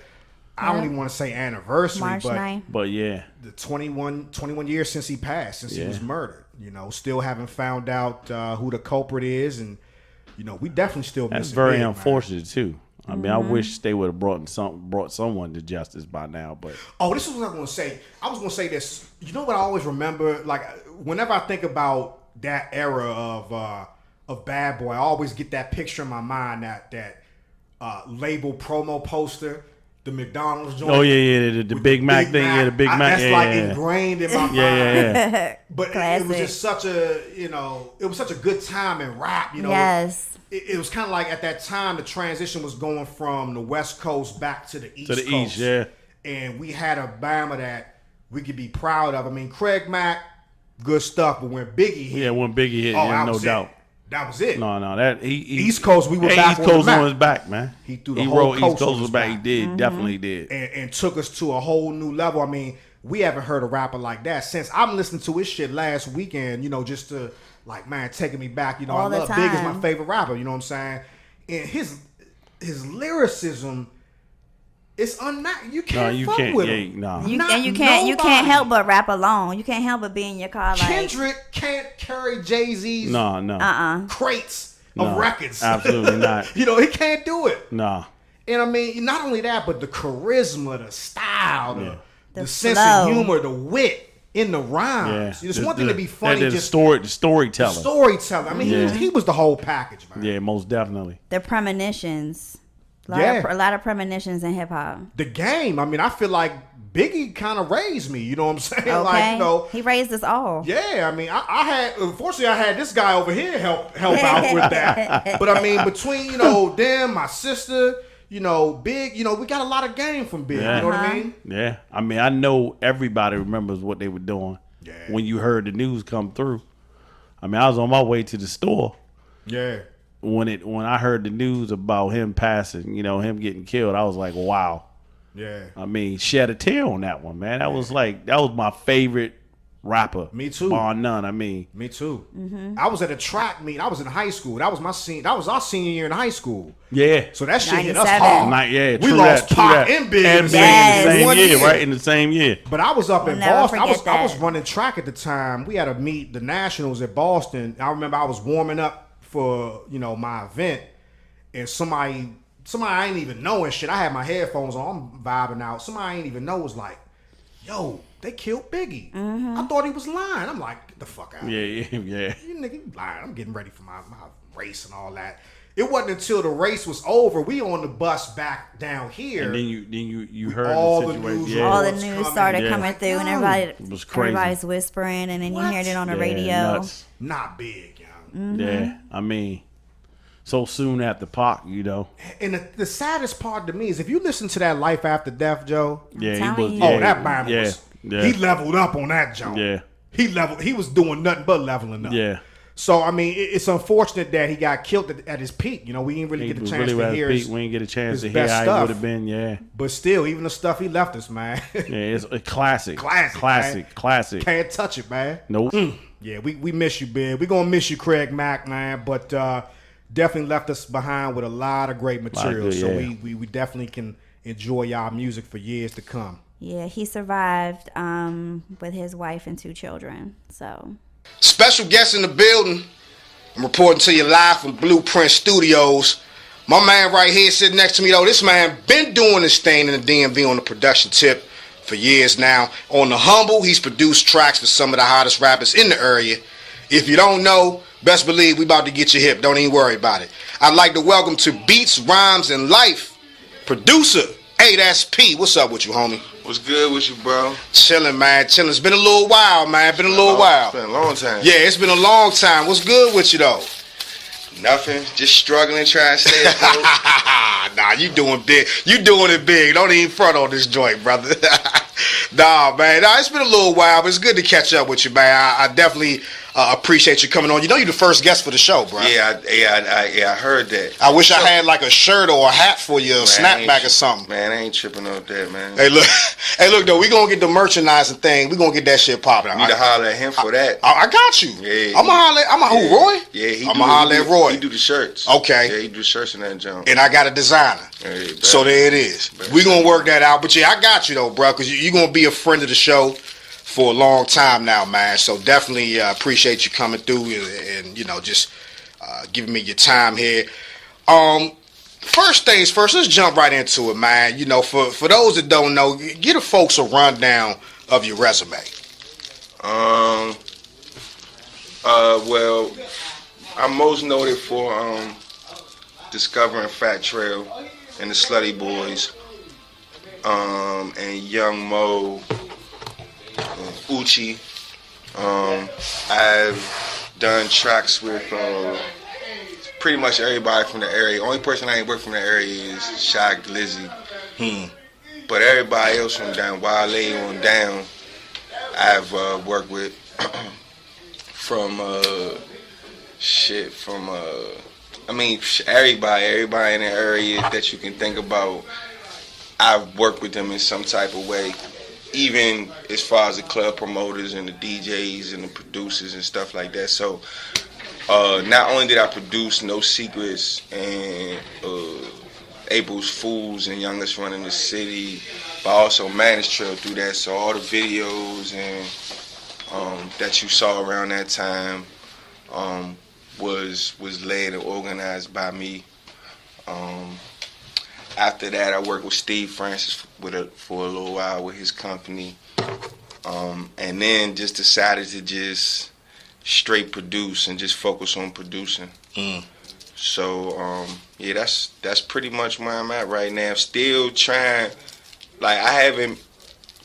I don't even want to say anniversary, March 9th. But yeah, the 21 years since he passed, since he was murdered. Still haven't found out who the culprit is, and we definitely still. That's very unfortunate too. I mean, I wish they would have brought someone to justice by now. But this is what I was going to say. I was going to say this. You know what I always remember? Like, whenever I think about that era of Bad Boy, I always get that picture in my mind, that label promo poster, the McDonald's joint. Oh yeah, the Big Mac thing. Yeah, the Big Mac. That's ingrained in my mind. Yeah. But it was just such a good time in rap. Yes. It was kind of like at that time the transition was going from the West Coast back to the East Coast. Yeah. And we had a Bama that we could be proud of. I mean, Craig Mack, good stuff, but when Biggie hit. Yeah, when Biggie hit, no doubt. That was it. No, that East Coast, we were back East Coast on his back, man. He threw the whole coast East Coast on his back. He did, definitely did. And took us to a whole new level. I mean, we haven't heard a rapper like that since I'm listening to his shit last weekend, just to, like, man, taking me back. I love Big is my favorite rapper, you know what I'm saying? And his lyricism, it's unmatched. You can't fuck with him. You can't help but rap alone. You can't help but be in your car like Kendrick can't carry Jay-Z's crates of records. Absolutely not. He can't do it. No. And I mean, not only that, but the charisma, the style, the sense of humor, the wit in the rhymes. It's one thing to be funny, just the storytelling. The storytelling. I mean, he was the whole package, man. Yeah, most definitely. The premonitions. A lot of premonitions in hip hop. The game. I mean, I feel like Biggie kind of raised me. You know what I'm saying? Okay. Like, he raised us all. Yeah, I mean, unfortunately, I had this guy over here help out with that. But I mean, between them, my sister, Big, we got a lot of game from Big. Yeah. You know what I mean? Yeah. I mean, I know everybody remembers what they were doing when you heard the news come through. I mean, I was on my way to the store. Yeah. When I heard the news about him passing, him getting killed, I was like, wow. Yeah. I mean, shed a tear on that one, man. That was my favorite rapper. Me too. Bar none. I mean, me too. I was at a track meet. I was in high school. That was our senior year in high school. Yeah. So that shit hit us 97. hard. Yeah, we lost Pop and Big in the same year, right? In the same year. But I was up in never Boston. I was running track at the time. We had to meet the Nationals at Boston. I remember I was warming up for my event, and somebody I ain't even know and shit. I had my headphones on. I'm vibing out. Somebody I ain't even know was like, "Yo, they killed Biggie." I thought he was lying. I'm like, "Get the fuck out." Yeah. You nigga, you lying. I'm getting ready for my race and all that. It wasn't until the race was over, we on the bus back down here. And then you heard all the situation. news, all the news started coming through, and It was crazy. everybody's whispering, and then you heard it on the radio. Nuts. Not big, young. Yeah, I mean, so soon after Pac, And the saddest part to me is if you listen to that Life After Death, Joe. Yeah, he telling was. you. Oh, that man was. Yeah. He leveled up on that jump. Yeah. He was doing nothing but leveling up. Yeah. So I mean, it's unfortunate that he got killed at his peak. We didn't really get a chance to hear his, we didn't get a chance to his hear best how stuff. he would have been. Yeah. But still, even the stuff he left us, man. Yeah, it's a classic. Classic. Classic. Can't touch it, man. Nope. Yeah, we miss you, Big. We're gonna miss you, Craig Mack, man. But definitely left us behind with a lot of great material. So we definitely can enjoy y'all music for years to come. Yeah, he survived with his wife and 2 children. So Special guest in the building. I'm reporting to you live from Blueprint Studios. My man right here sitting next to me, though, this man been doing this thing in the DMV on the production tip for years now. On the humble, he's produced tracks for some of the hottest rappers in the area. If you don't know, best believe we about to get you hip. Don't even worry about it. I'd like to welcome to Beats, Rhymes, and Life, producer AyeDatsP. What's up with you, homie? What's good with you, bro? Chilling, man. Chilling. It's been a little while, man. Been a little while. It's been a long time. Yeah, it's been a long time. What's good with you, though? Nothing. Just struggling, trying to stay afloat. Nah, you doing big. You doing it big. Don't even front on this joint, brother. Nah, man. Nah, it's been a little while, but it's good to catch up with you, man. I definitely appreciate you coming on. You're the first guest for the show, bro. Yeah, I heard that. I wish I had like a shirt or a hat for you, a snapback or something. Man, I ain't tripping off that, man. Hey, look, though, we gonna get the merchandising thing. We gonna get that shit popping. You need to holler at him for that. I got you. Yeah. I'm who, Roy? Yeah, I'ma holler at Roy. He do the shirts. Okay. Yeah, he do the shirts in that jump. And I got a designer. Yeah, So there it is. We gonna work that out. But yeah, I got you though, bro, because you're gonna be a friend of the show for a long time now, man. So definitely appreciate you coming through and just giving me your time here. First things first, let's jump right into it, man. For those that don't know, give the folks a rundown of your resume. Well, I'm most noted for discovering Fat Trail and the Slutty Boys, and Young Mo, Uchi. I've done tracks with pretty much everybody from the area. Only person I ain't worked from the area is Shaq Glizzy. But everybody else from down Wale on down, I've worked with from everybody in the area that you can think about. I've worked with them in some type of way, even as far as the club promoters and the DJs and the producers and stuff like that. So not only did I produce No Secrets and April's Fools and Youngest Run in the City, but I also managed Trail through that. So all the videos and that you saw around that time was led and organized by me. After that, I worked with Steve Francis for a little while with his company, and then just decided to just straight produce and just focus on producing. So yeah, that's pretty much where I'm at right now. Still trying, like I haven't,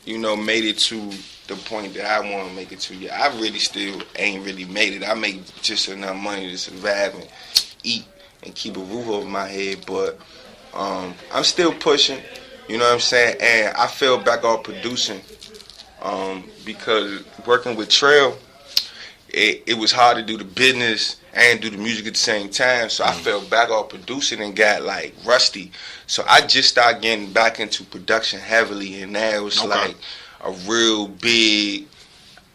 made it to the point that I want to make it to yet. I really still ain't really made it. I make just enough money to survive and eat and keep a roof over my head, but I'm still pushing, you know what I'm saying? And I fell back off producing because working with Trail, it was hard to do the business and do the music at the same time. So I fell back off producing and got like rusty. So I just started getting back into production heavily, and now it's like a real big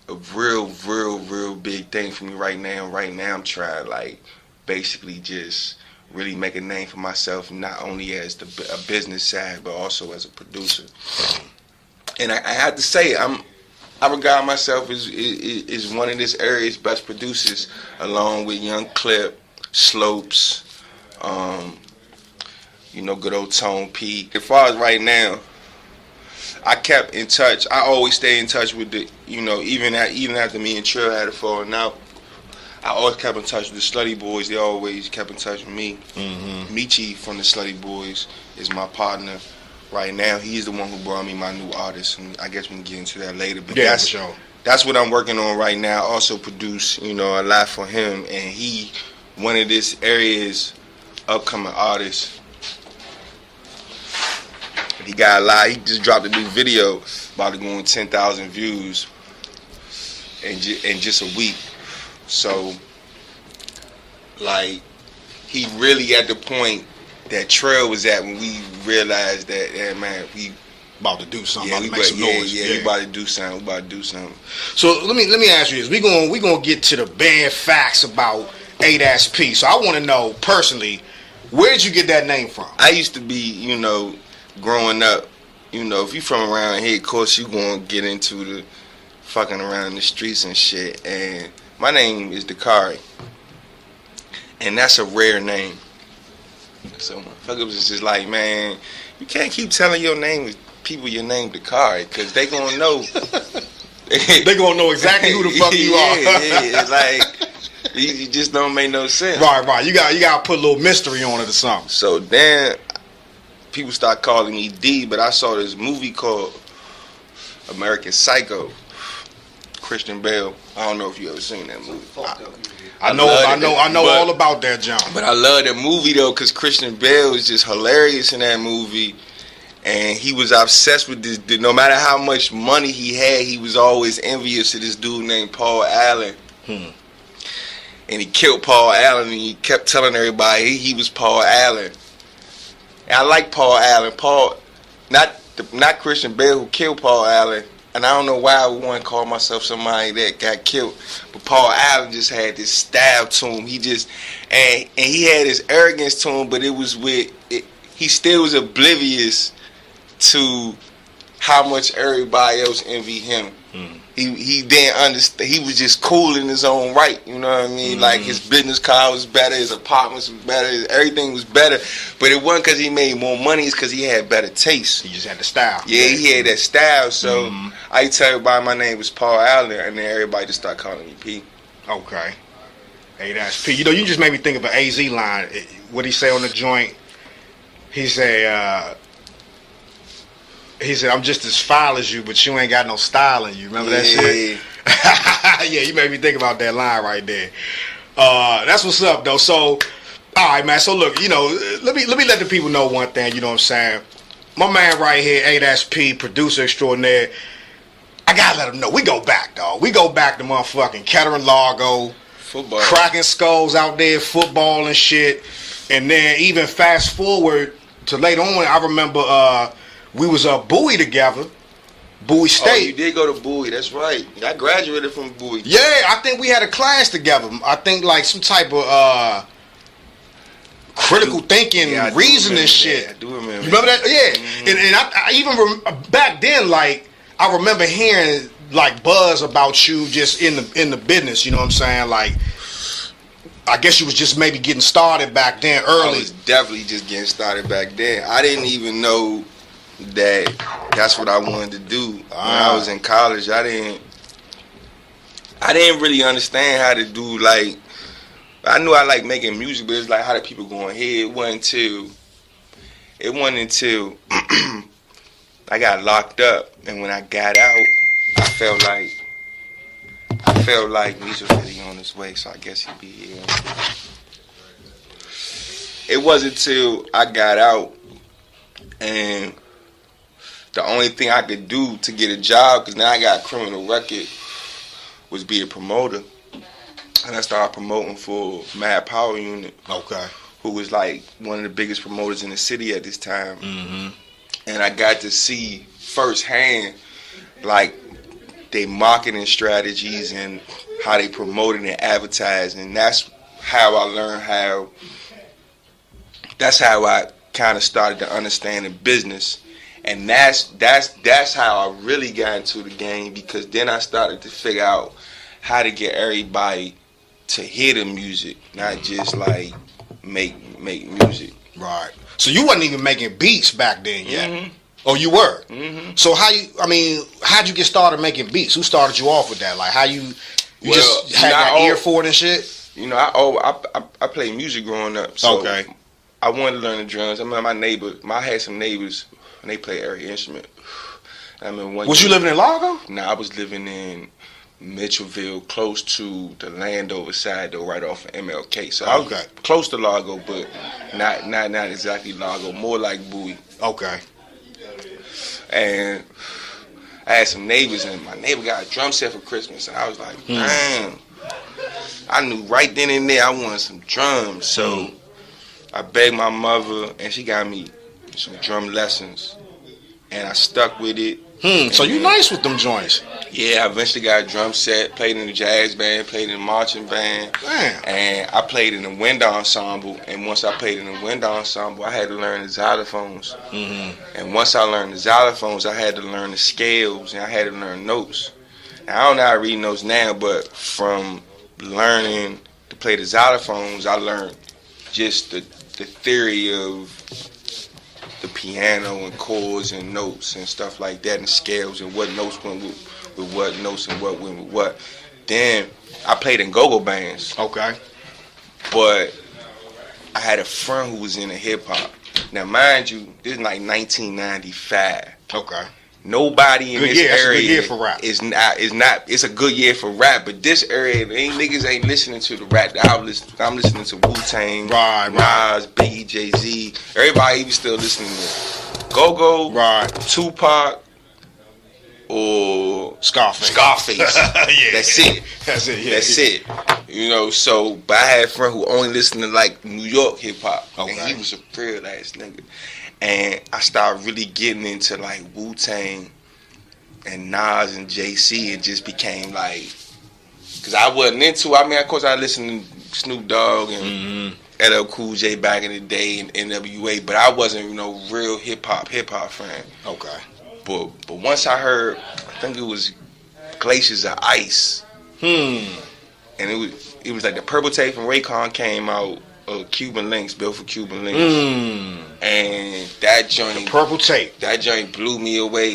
a real big thing for me right now. Right now, I'm trying like basically just really make a name for myself, not only as a business side, but also as a producer. And I have to say, I regard myself as one of this area's best producers, along with Young Clip, Slopes, good old Tone P. As far as right now, I kept in touch. I always stay in touch with even after me and Trill had a falling out, I always kept in touch with the Slutty Boys. They always kept in touch with me. Mm-hmm. Michi from the Slutty Boys is my partner right now. He's the one who brought me my new artist, and I guess we can get into that later. But yeah, for sure. That's what I'm working on right now. I also produce, a lot for him, and he one of this area's upcoming artists. He got a lot. He just dropped a new video about to go on 10,000 views in just a week. So, like, he really at the point that Trail was at when we realized that, yeah, man, we about to do something. Yeah, about to make some noise. Yeah, we about to do something. We about to do something. So let me ask you this: we gonna get to the bare facts about AyeDatsP. So I want to know personally, where did you get that name from? I used to be, growing up, if you from around here, of course you gonna get into the fucking around the streets and shit. And my name is Dakari, and that's a rare name. So motherfuckers was just like, man, you can't keep telling your people your name Dakari, because they gonna know. They gonna know exactly who the fuck you are. Yeah, it's like you just don't make no sense. Right. You got to put a little mystery on it or something. So then people start calling me D, but I saw this movie called American Psycho. Christian Bale. I don't know if you ever seen that movie. I know all about that, John. But I love that movie though, because Christian Bale is just hilarious in that movie, and he was obsessed with this. No matter how much money he had, he was always envious of this dude named Paul Allen. And he killed Paul Allen, and he kept telling everybody he was Paul Allen. And I like Paul Allen. Not Christian Bale who killed Paul Allen. And I don't know why I would want to call myself somebody that got killed. But Paul Allen just had this style to him. And he had this arrogance to him, but he still was oblivious to how much everybody else envied him. He didn't understand. He was just cool in his own right. You know what I mean? Like his business car was better, his apartments was better, everything was better. But it wasn't because he made more money. It's because he had better taste. He just had the style. Yeah, he had that style. So I tell everybody my name was Paul Allen, and then everybody just start calling me P. Okay. AyeDatsP. You just made me think of an AZ line. What he say on the joint? He said, I'm just as foul as you, but you ain't got no style in you. Remember that shit? Yeah, you made me think about that line right there. That's what's up, though. So, all right, man. So, look, let me let the people know one thing, you know what I'm saying? My man right here, AyeDatsP, producer extraordinaire, I got to let him know. We go back, dog. We go back to motherfucking Kettering Largo. Football. Cracking skulls out there, football and shit. And then even fast forward to later on, I remember... we was Bowie together, Bowie State. Oh, you did go to Bowie, that's right. I graduated from Bowie. Yeah, I think we had a class together. I think like some type of critical thinking, reasoning shit. I do remember. You remember that? Yeah. And I even back then, like, I remember hearing like buzz about you just in the business. You know what I'm saying? Like, I guess you was just maybe getting started back then early. I was definitely just getting started back then. I didn't even know that's what I wanted to do when I was in college. I didn't really understand how to do, like, I knew I liked making music, but it's like how the people going here. It wasn't until I got locked up, and when I got out, I felt like he's already on his way, so I guess he'd be here. It wasn't until I got out and the only thing I could do to get a job, because now I got a criminal record, was be a promoter. And I started promoting for Mad Power Unit. Okay. Who was like one of the biggest promoters in the city at this time. And I got to see firsthand, like, they marketing strategies and how they promoting and advertising. And that's how I learned how. That's how I kind of started to understand the business, and that's how I really got into the game, because then I started to figure out how to get everybody to hear the music, not just like make music. Right. So you wasn't even making beats back then yet. Mm-hmm. Oh, you were. Mm-hmm. So how'd you get started making beats? Who started you off with that? Like how you just had that ear for it and shit? You know, I played music growing up. So okay. I wanted to learn the drums. I remember I had some neighbors and they played every instrument. I mean, was you living in Largo? Nah, I was living in Mitchellville, close to the Landover side, though, right off of MLK. So I was close to Largo, but not exactly Largo, more like Bowie. Okay. And I had some neighbors, and my neighbor got a drum set for Christmas, and I was like, damn. I knew right then and there I wanted some drums, so I begged my mother, and she got me some drum lessons, and I stuck with it. So you nice with them joints? Yeah, I eventually got a drum set, played in the jazz band, played in the marching band. Damn. And I played in the wind ensemble. And once I played in the wind ensemble, I had to learn the xylophones. Mm-hmm. And once I learned the xylophones, I had to learn the scales, and I had to learn notes. Now, I don't know how to read notes now, but from learning to play the xylophones, I learned just the theory of the piano and chords and notes and stuff like that, and scales and what notes went with what notes and what went with what. Then I played in go-go bands. Okay. But I had a friend who was into hip-hop. Now, mind you, this is like 1995. Okay. Nobody in good this year. area That's a good year for rap. is not. It's a good year for rap, but this area, niggas ain't listening to the rap. I'm listening to Wu-Tang, right, Nas, Biggie, Jay-Z. Everybody even still listening to Go-Go, right, Tupac, or Scarface. Yeah. That's it. Yeah, That's it. You know, so, but I had a friend who only listened to like New York hip hop, and he was a real ass nigga. And I started really getting into like Wu-Tang and Nas and JC. It just became like, because I wasn't into, of course I listened to Snoop Dogg and LL Cool J back in the day and NWA, but I wasn't, real hip hop fan. Okay. But once I heard, I think it was Glaciers of Ice. And it was like the Purple Tape from Raycon came out. Cuban Links, built for Cuban Links, and that joint, Purple Tape, that joint blew me away.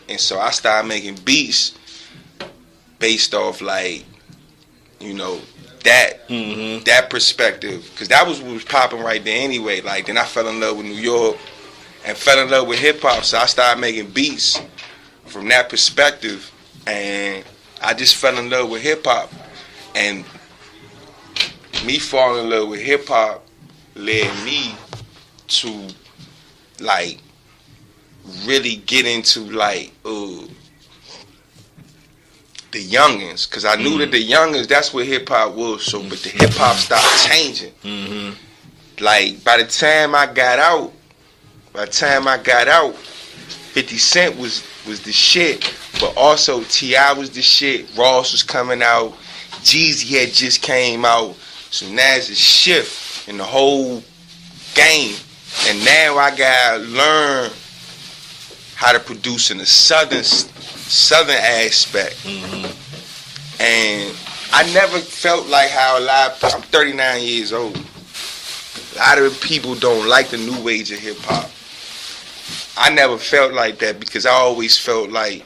And so I started making beats based off like, that perspective, because that was what was popping right there anyway. Like then I fell in love with New York and fell in love with hip hop, so I started making beats from that perspective, and I just fell in love with hip hop. And me falling in love with hip hop led me to like really get into like the youngins, because I knew that the youngins, that's what hip hop was. So, but the hip hop started changing. Like by the time I got out, 50 Cent was the shit, but also T.I. was the shit. Ross was coming out. Jeezy had just came out. So now it's a shift in the whole game. And now I gotta learn how to produce in the southern aspect. And I never felt like how I'm 39 years old. A lot of people don't like the new age of hip hop. I never felt like that, because I always felt like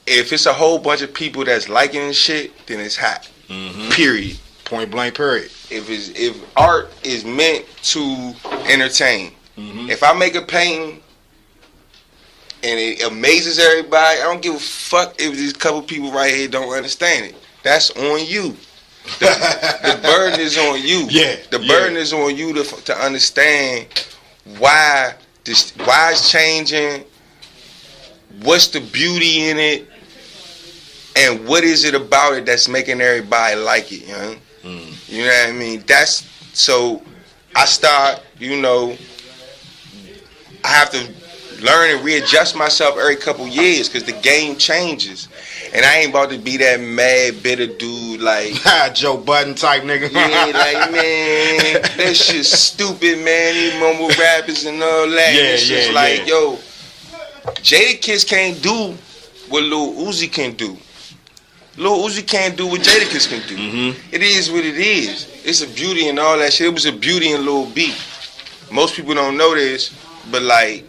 if it's a whole bunch of people that's liking this shit, then it's hot. Period. Point blank. Period. If art is meant to entertain, if I make a painting and it amazes everybody, I don't give a fuck if these couple people right here don't understand it. That's on you. The burden is on you. Yeah. The burden is on you to understand why it's changing, what's the beauty in it, and what is it about it that's making everybody like it, You know what I mean? So I start, I have to learn and readjust myself every couple years because the game changes. And I ain't about to be that mad, bitter dude like Joe Budden type nigga. yeah, like man, that shit's stupid, man. These mumble rappers and all that. Yeah, it's just like, yo, Jadakiss can't do what Lil Uzi can do. Lil Uzi can't do what Jadakiss can do. It is what it is. It's a beauty and all that shit. It was a beauty in Lil B. Most people don't know this, but like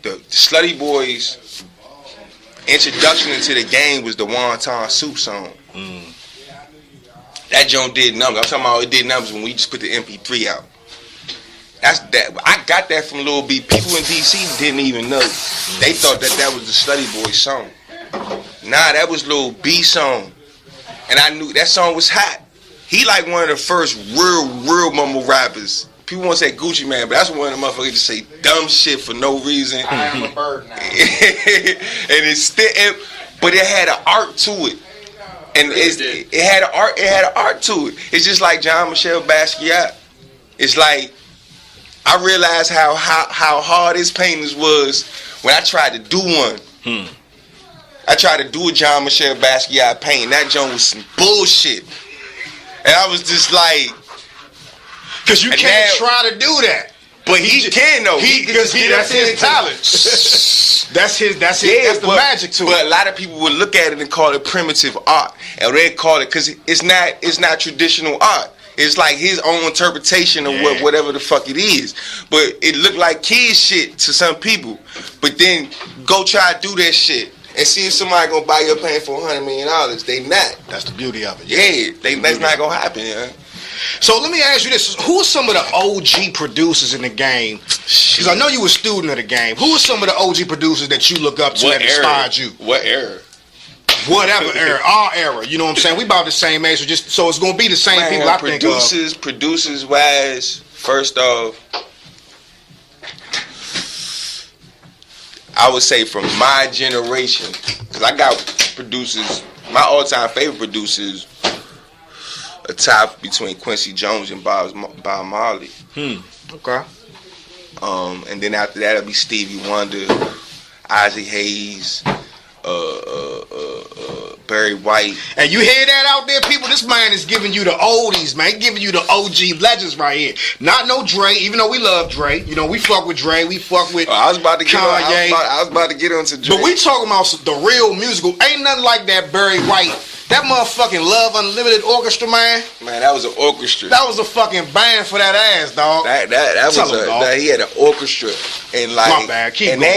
the Slutty Boys introduction into the game was the Wonton Soup song. That joint did numbers. I'm talking about it did numbers when we just put the MP3 out. That's that. I got that from Lil B. People in DC didn't even know. They thought that was the Slutty Boys song. Nah, that was Lil B song, and I knew that song was hot. He like one of the first real mumble rappers. People want to say Gucci Man, but that's one of the motherfuckers to say dumb shit for no reason. I am a bird now. And it's still, but it had an art to it, and it had an art. It had an art to it. It's just like Jean-Michel Basquiat. It's like I realized how hard his paintings was when I tried to do one. I tried to do a Jean-Michel Basquiat painting. That joint was some bullshit, and I was just like. Because you can't try to do that. But he can though. Because that's his talent. that's the magic to it. But a lot of people would look at it and call it primitive art. And they call it because it's not traditional art. It's like his own interpretation of whatever the fuck it is. But it looked like kid shit to some people. But then go try to do that shit and see if somebody gonna buy your paint for $100 million. They not. That's the beauty of it. That's not gonna happen. Yeah. So let me ask you this: who are some of the OG producers in the game? Because I know you were a student of the game. Who are some of the OG producers that you look up to that inspired you? What era? Whatever era, our era. You know what I'm saying? We about the same age, so it's gonna be the same people. I think producers wise. First off, I would say from my generation, because I got producers. My all-time favorite producers. A tie between Quincy Jones and Bob Marley. Okay. And then after that, it'll be Stevie Wonder, Isaac Hayes, Barry White. And you hear that out there, people? This man is giving you the oldies, man. Giving you the OG legends right here. Not no Dre, even though we love Dre. You know, we fuck with Dre. We fuck with I was about to get Kanye. I was about to get onto Dre. But we talking about the real musical. Ain't nothing like that Barry White. That motherfucking Love Unlimited orchestra, man. Man, that was an orchestra. That was a fucking band for that ass, dog. That he had an orchestra and like, my bad. Keep and going,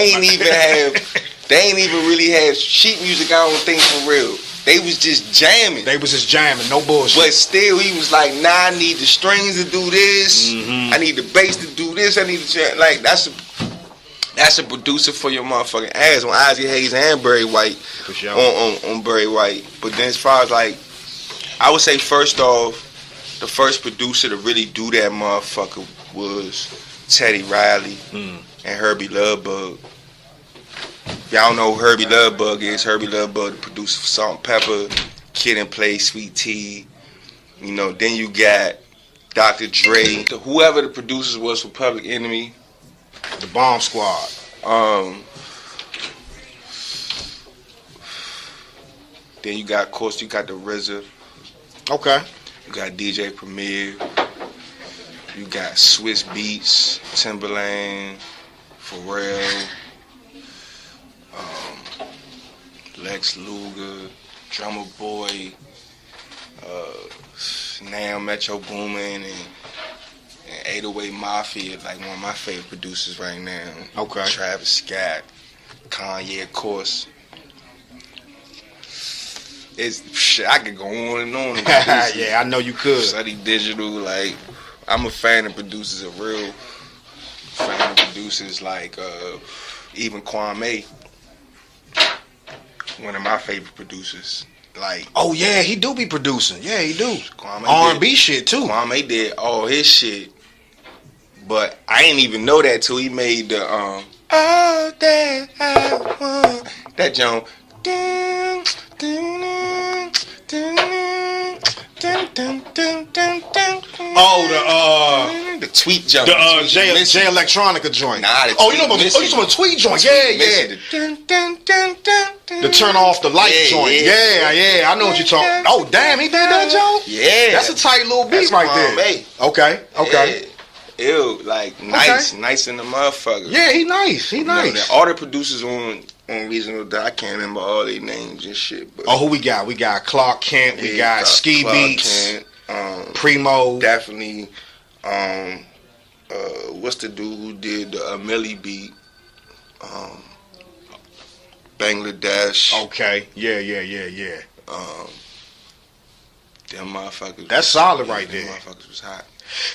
they ain't even really have sheet music. I don't think for real. They was just jamming. No bullshit. But still, he was like, nah, I need the strings to do this. I need the bass to do this. I need to like that's a producer for your motherfucking ass on Isaac Hayes and Barry White. For sure. On Barry White. But then as far as like, I would say first off, the first producer to really do that motherfucker was Teddy Riley and Herbie Lovebug. Y'all know who Herbie Lovebug is. Herbie Lovebug, the producer for Salt and Pepper, Kid and Play, Sweet Tea. You know, then you got Dr. Dre. Whoever the producers was for Public Enemy. The Bomb Squad. Then you got, of course, you got the RZA. Okay. You got DJ Premier. You got Swiss Beats, Timberland, Pharrell, Lex Luger, Drummer Boy, now Metro Boomin and 808 Mafia, like one of my favorite producers right now. Okay. Travis Scott, Kanye, of course. I could go on and on. Yeah, I know you could. Study Digital, like I'm a fan of producers, a real fan of producers like even Kwame, one of my favorite producers. Like, oh yeah, he do be producing. Yeah, he do. Kwame R&B shit too. Kwame did all his shit, but I didn't even know that till he made the all that I want. That John. Oh, the tweet jump. the J Electronica joint. Nah, you know the tweet joint. Yeah. The turn off the light joint. Yeah. I know what you're talking. Oh, damn, he did that joint? Yeah. That's a tight little beat right there. Mate. Okay. Yeah. Ew, like nice in the motherfucker. Yeah, he nice. All the producers on Reasonable Doubt, I can't remember all their names and shit. But who we got? We got Clark Kent. We got Ski Clark Beats. Kent, Primo. Definitely. What's the dude who did the Millie beat? Bangladesh. Okay. Yeah. Them motherfuckers. That's solid right there. Them motherfuckers was hot.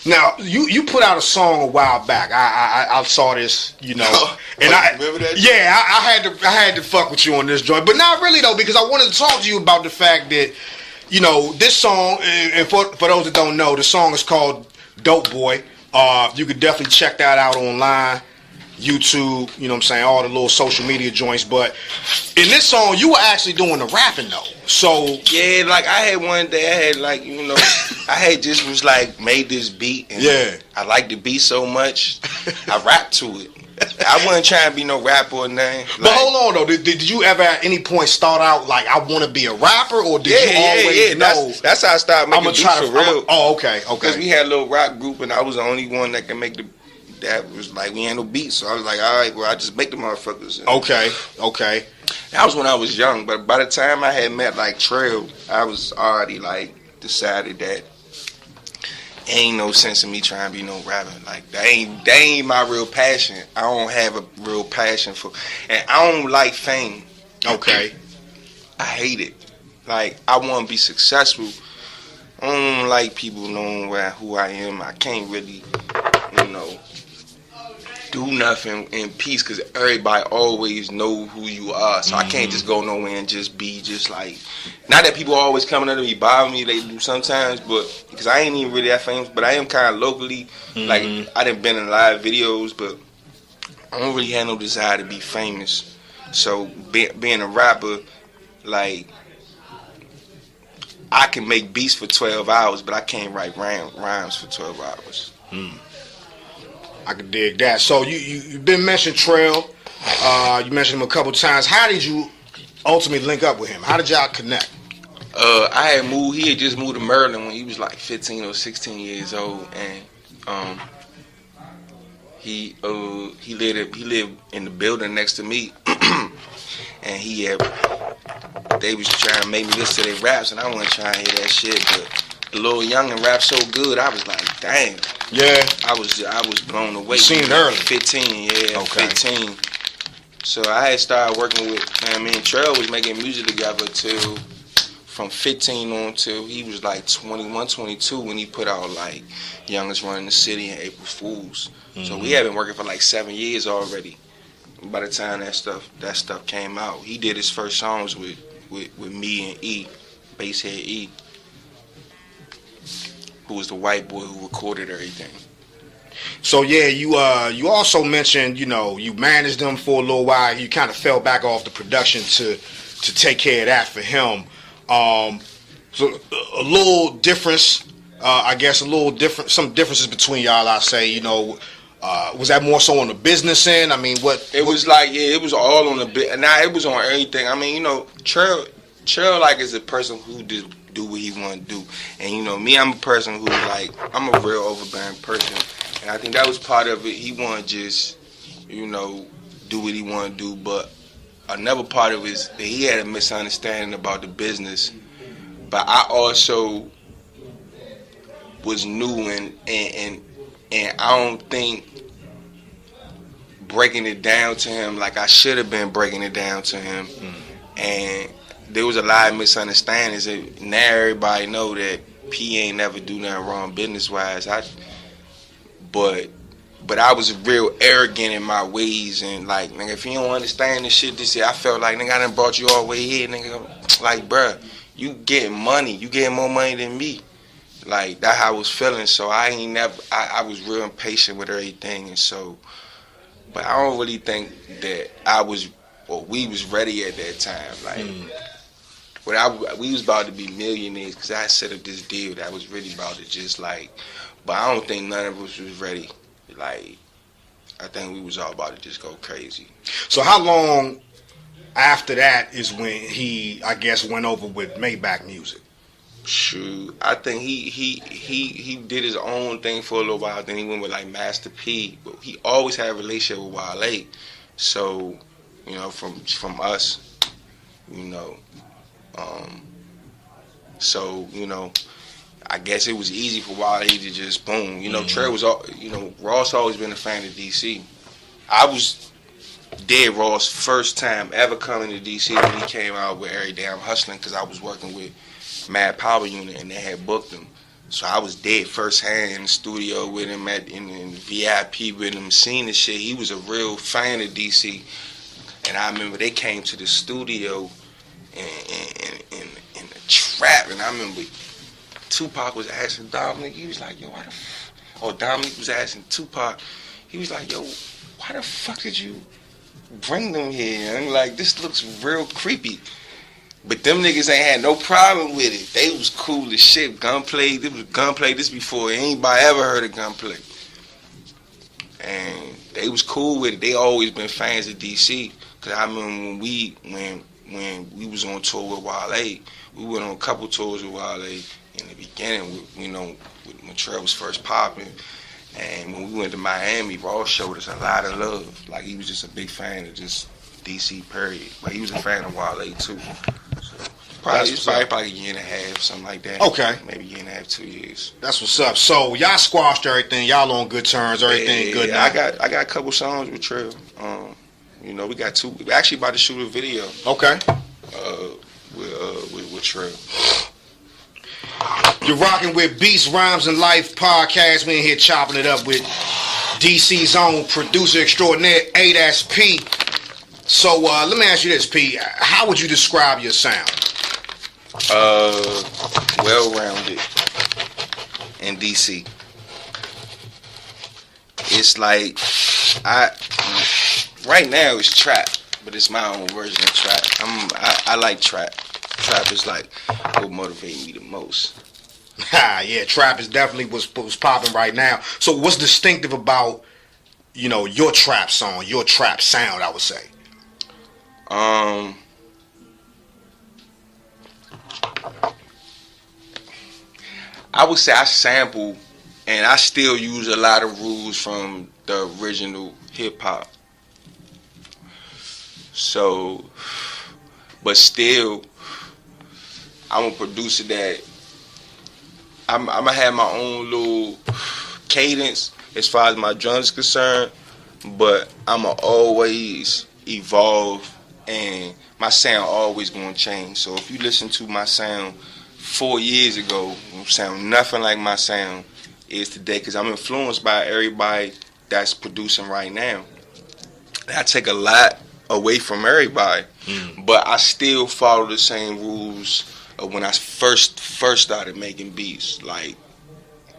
Now you put out a song a while back. I saw this, and I remember that. Yeah, I had to fuck with you on this joint, but not really though, because I wanted to talk to you about the fact that this song. And for those that don't know, the song is called "Dope Boy." You could definitely check that out online. YouTube, all the little social media joints. But in this song, you were actually doing the rapping though. So yeah, like I had one day, I had like I had just was like made this beat, and I liked the beat so much, I rapped to it. I wasn't trying to be no rapper or nothing. But hold on though, did you ever at any point start out like I want to be a rapper, or did you always know? That's how I started making beats for real. Okay. Because we had a little rap group, and I was the only one that could make that was like, we had no beats, so I was like, all right, well, I just make the motherfuckers. Okay. That was when I was young, but by the time I had met like Trail, I was already like decided that ain't no sense in me trying to be no rapper. Like that ain't my real passion. I don't have a real passion for, and I don't like fame. Okay. I hate it. Like I want to be successful. I don't like people knowing who I am. I can't really, do nothing in peace, because everybody always know who you are. So I can't just go nowhere and just be just like, not that people always coming up to me, bother me, they do sometimes, but because I ain't even really that famous, but I am kind of locally, like I done been in live videos, but I don't really have no desire to be famous. So being a rapper, like I can make beats for 12 hours, but I can't write rhymes for 12 hours. I can dig that. So you've been mentioned Trail. You mentioned him a couple times. How did you ultimately link up with him? How did y'all connect? I had moved. He had just moved to Maryland when he was like 15 or 16 years old, and he lived in the building next to me, and they was trying to make me listen to their raps, and I wasn't trying to hear that shit, but the little youngin' rap so good, I was like, damn. Yeah. I was blown away. You seen it early. 15, yeah. Okay. 15. So I had started working with, Trail was making music together till, from 15 on till he was like 21, 22 when he put out like Youngest Running the City and April Fools. So we had been working for like 7 years already. By the time that stuff came out, he did his first songs with me and E, Basshead E, who was the white boy who recorded everything. So yeah, you also mentioned, you managed them for a little while. You kind of fell back off the production to take care of that for him. So a little difference, I guess, some differences between y'all. I say, was that more so on the business end? I mean, what? It was like, it was all on the bit. Nah, it was on everything. I mean, Trail like is a person who do what he want to do, and me, I'm a person who I'm a real overbearing person, and I think that was part of it. He want to just do what he want to do, but another part of it is that he had a misunderstanding about the business. But I also was new, and I don't think breaking it down to him like I should have been breaking it down to him, and there was a lot of misunderstandings, and now everybody know that P ain't never do nothing wrong business-wise. But I was real arrogant in my ways, and nigga, if you don't understand this shit, I felt like, nigga, I done brought you all the way here, nigga. Like, bruh, you getting money. You getting more money than me. Like, that's how I was feeling, so I was real impatient with everything, and so, but I don't really think that I was or we was ready at that time. Like, we was about to be millionaires because I set up this deal that was really about to just like, but I don't think none of us was ready. Like, I think we was all about to just go crazy. So how long after that is when he, I guess, went over with Maybach Music? Shoot, I think he did his own thing for a little while. Then he went with like Master P. But he always had a relationship with Wale. So, you know, from us, you know. So, you know, I guess it was easy for Wale to just boom. You know, Trey was, you know, Ross always been a fan of DC. I was dead Ross first time ever coming to DC when he came out with Every Day I'm Hustling because I was working with Mad Power Unit and they had booked him. So I was dead first hand in the studio with him in VIP with him, seeing the shit. He was a real fan of DC. And I remember they came to the studio in the trap, and I remember Tupac was asking Dominic, he was like, yo, why the or Dominic was asking Tupac, he was like, yo, why the fuck did you bring them here? And like, this looks real creepy. But them niggas ain't had no problem with it. They was cool as shit. Gunplay, this was Gunplay, this before anybody ever heard of Gunplay. And they was cool with it. They always been fans of DC. Cause I remember when we was on tour with Wale, we went on a couple tours with Wale in the beginning, you know, when Trey was first popping. And when we went to Miami, Ross showed us a lot of love. Like, he was just a big fan of just DC, period. But he was a fan of Wale, too. So, it's probably a year and a half, something like that. Okay. Maybe a year and a half, 2 years. That's what's up. So, y'all squashed everything. Y'all on good terms. Everything good now. I got a couple songs with Trey. You know, we got two. We're actually about to shoot a video. Okay. With Trey. You're rocking with Beats, Rhymes, and Life podcast. We in here chopping it up with DC's own producer extraordinaire, AyeDatsP. So let me ask you this, P. How would you describe your sound? Well-rounded in DC. It's like right now it's trap, but it's my own version of trap. I like trap. Trap is like what motivates me the most. Yeah, trap is definitely what's popping right now. So what's distinctive about, you know, your trap song, your trap sound, I would say? I would say I sample and I still use a lot of rules from the original hip hop. So, but still, I'm a producer that I'm gonna have my own little cadence as far as my drums is concerned, but I'ma always evolve and my sound always gonna change. So if you listen to my sound 4 years ago, it sound nothing like my sound is today because I'm influenced by everybody that's producing right now. I take a lot away from everybody, but I still follow the same rules of when I first started making beats, like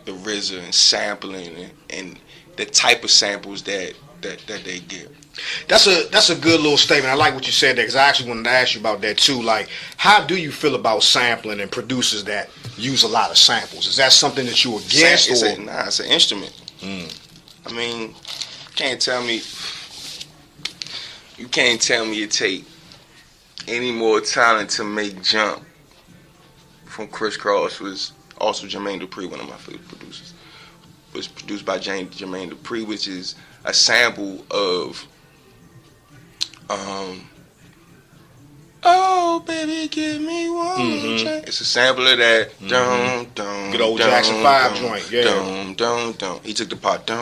the RZA and sampling and the type of samples that they get. That's a good little statement. I like what you said there because I actually wanted to ask you about that too. Like, how do you feel about sampling and producers that use a lot of samples? Is that something that you against? It's an instrument. I mean, you can't tell me it take any more talent to make Jump from Criss Cross, was also Jermaine Dupri, one of my favorite producers. It was produced by Jermaine Dupri, which is a sample of oh baby give me one chance. It's a sample of that good old Jackson 5 joint. Yeah. He took the part he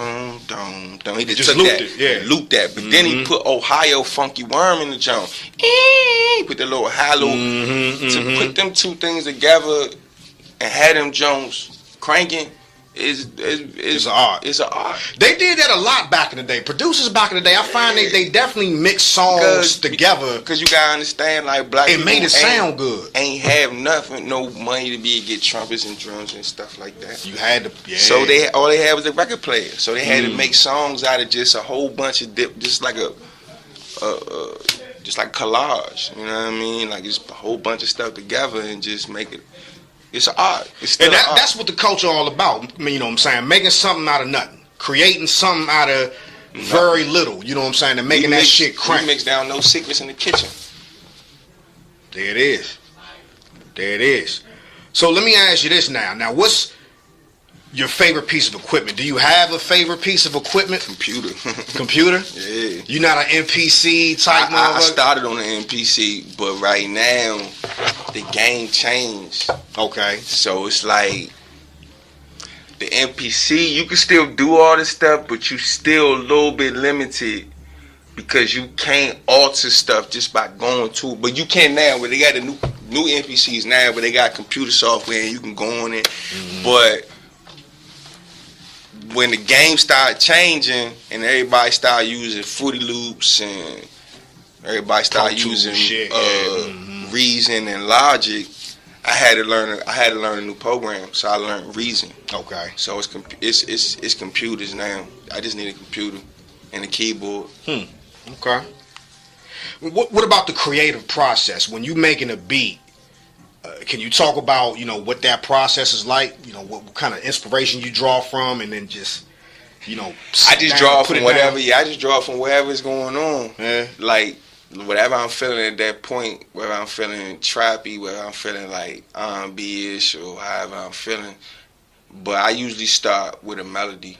just took looped that, it, yeah. Looped that, but then he put Ohio Funky Worm in the joint. He put the little hollow to put them two things together and had them Jones cranking. It's an art. It's an art. They did that a lot back in the day. Producers back in the day, I find they definitely mix songs together. Because you gotta understand, like, black people made it sound good. Ain't have nothing, no money to be get trumpets and drums and stuff like that. You had to, yeah. So all they had was a record player. So they had to make songs out of just a whole bunch of just like just like collage. You know what I mean? Like just a whole bunch of stuff together and just make it. It's art. It's still art. That's what the culture all about. I mean, you know what I'm saying? Making something out of nothing, creating something out of very little. You know what I'm saying? And making that shit crank. We mix down no secrets in the kitchen. There it is. There it is. So let me ask you this now. Now, what's your favorite piece of equipment? Do you have a favorite piece of equipment? Computer. Computer? Yeah. You're not an NPC type motherfucker? I started on the NPC, but right now the game changed. Okay. So it's like the NPC, you can still do all this stuff, but you still a little bit limited because you can't alter stuff just by going to it. But you can now, where they got the new NPCs now, where they got computer software and you can go on it. Mm-hmm. But when the game started changing and everybody started using Fruity Loops and everybody started using Reason and Logic, I had to learn a new program, so I learned Reason. Okay. So it's computers now. I just need a computer and a keyboard. Okay. What about the creative process when you making a beat? Can you talk about, you know, what that process is like? You know, what kind of inspiration you draw from, and then just, you know, I just draw from whatever. Yeah, I just draw from whatever's going on. Yeah. Like whatever I'm feeling at that point, whether I'm feeling trappy, whether I'm feeling like R&B-ish or however I'm feeling. But I usually start with a melody,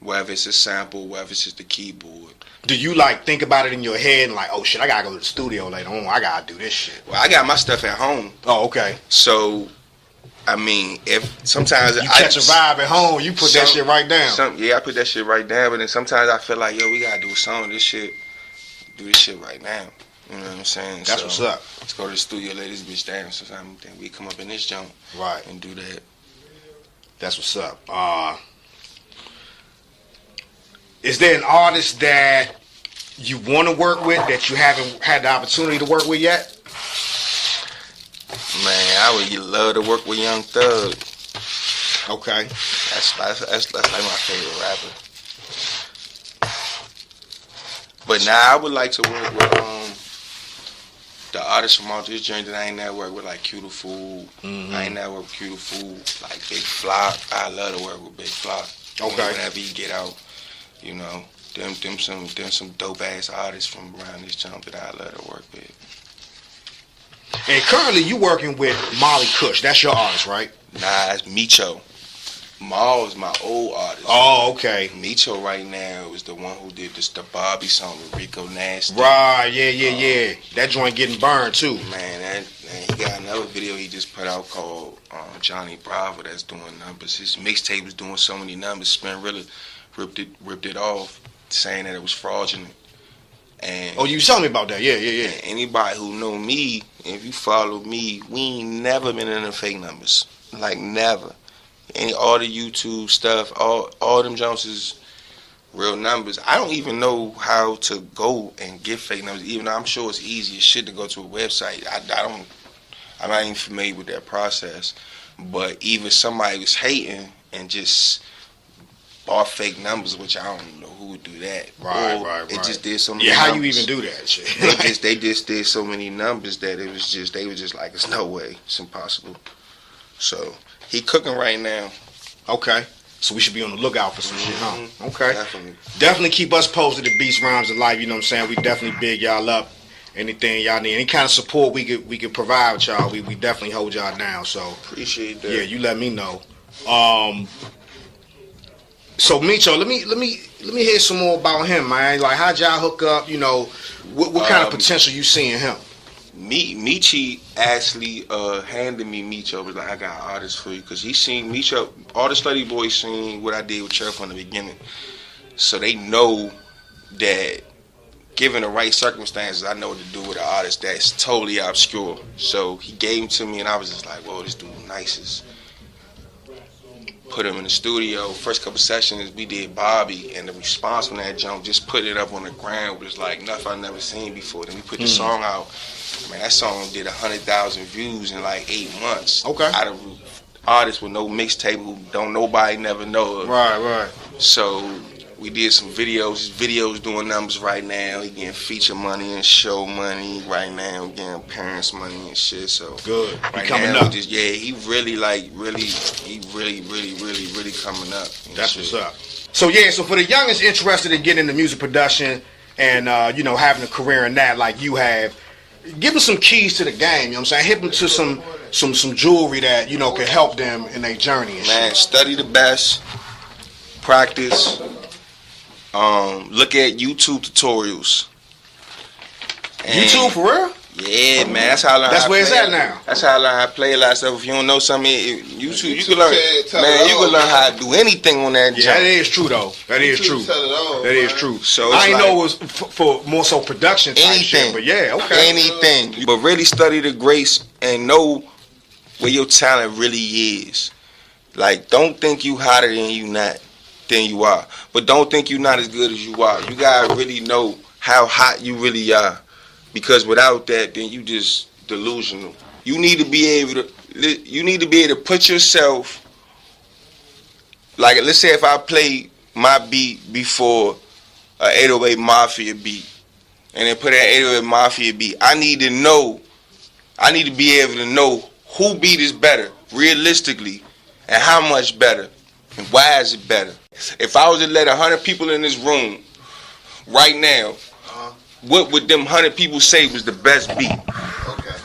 whether it's a sample, whether it's just the keyboard. Do you like think about it in your head and like, oh shit, I gotta go to the studio later on, I gotta do this shit? Well, I got my stuff at home. Oh, okay. So, I mean, if sometimes you catch a vibe at home, you put that shit right down. Yeah, I put that shit right down. But then sometimes I feel like, yo, we gotta do a song of this shit. Do this shit right now. You know what I'm saying? That's what's up. Let's go to the studio, lay this bitch down. So then we come up in this jump, right, and do that. That's what's up. Is there an artist that you want to work with that you haven't had the opportunity to work with yet? Man, I would love to work with Young Thug. Okay. That's like my favorite rapper. But now I would like to work with the artists from out this joint that I ain't never worked with, like Q the Fool. Mm-hmm. I ain't never worked with Q the Fool, like Big Flock. I love to work with Big Flock. Okay. Whenever he get out, you know, them some dope ass artists from around this jump that I love to work with. And currently you working with Molly Kush. That's your artist, right? Nah, it's Micho. Maul is my old artist. Oh, okay. Micho right now is the one who did the Bobby song with Rico Nasty. Right, yeah. That joint getting burned too. Man, he got another video he just put out called Johnny Bravo that's doing numbers. His mixtape was doing so many numbers. Spin really ripped it off, saying that it was fraudulent. And you was telling me about that, yeah. And anybody who know me, if you follow me, we ain't never been in the fake numbers. Like never. All the YouTube stuff, all them jumps is real numbers. I don't even know how to go and get fake numbers, even though I'm sure it's easy as shit to go to a website. I'm not even familiar with that process. But even somebody was hating and just bought fake numbers, which I don't know who would do that. Right. It just did so many numbers. How you even do that shit? they just did so many numbers that they were just like, it's no way, it's impossible. So he cooking right now. Okay. So we should be on the lookout for some shit, huh? Okay. Definitely keep us posted at Beats, Rhymes, and Life. You know what I'm saying? We definitely big y'all up. Anything y'all need, any kind of support we could provide with y'all, we definitely hold y'all down. So appreciate that. Yeah, you let me know. So Micho, let me hear some more about him, man. Like, how'd y'all hook up? You know, what kind of potential you see in him? Michi actually handed me Micho, was like, I got artists for you, because he seen Micho, all the Study Boys seen what I did with Cherry from the beginning, so they know that given the right circumstances, I know what to do with an artist that's totally obscure. So he gave him to me, and I was just like, whoa, this dude nice. Put him in the studio. First couple sessions we did Bobby, and the response from that jump, just put it up on the ground, was like nothing I've never seen before. Then we put the song out. Man, that song did 100,000 views in like 8 months. Okay. Out of artists with no mixtape who don't nobody never know of. Right. So We did some videos. His videos doing numbers right now. He getting feature money and show money right now. We getting parents money and shit. So good. Right he coming now, up. he really coming up. That's what's up. So yeah, so for the youngest interested in getting into music production and having a career in that like you have, give them some keys to the game. You know what I'm saying? Hit them to some jewelry that can help them in their journey. And Man, shit. study the best, practice. Look at YouTube tutorials. And YouTube for real? Yeah, man. That's how I learn. That's where it's at now. That's how I learn how to play a lot of stuff. If you don't know something, YouTube, you can learn. tell Man, it you all, can learn man. how to do anything on that. Yeah, that is true though. That is true. Tell it all, That is man. true. So I it's didn't like- know it was for more so production type shit, Anything. but yeah, okay. Anything. But really study the greats and know where your talent really is. Like, don't think you hotter than you are. But don't think you're not as good as you are. You gotta really know how hot you really are. Because without that, then you just delusional. You need to be able to put yourself, like, let's say if I play my beat before a 808 Mafia beat, and then put an 808 Mafia beat, I need to be able to know who beat is better, realistically, and how much better, and why is it better. If I was to let 100 people in this room right now, what would them 100 people say was the best beat? Okay.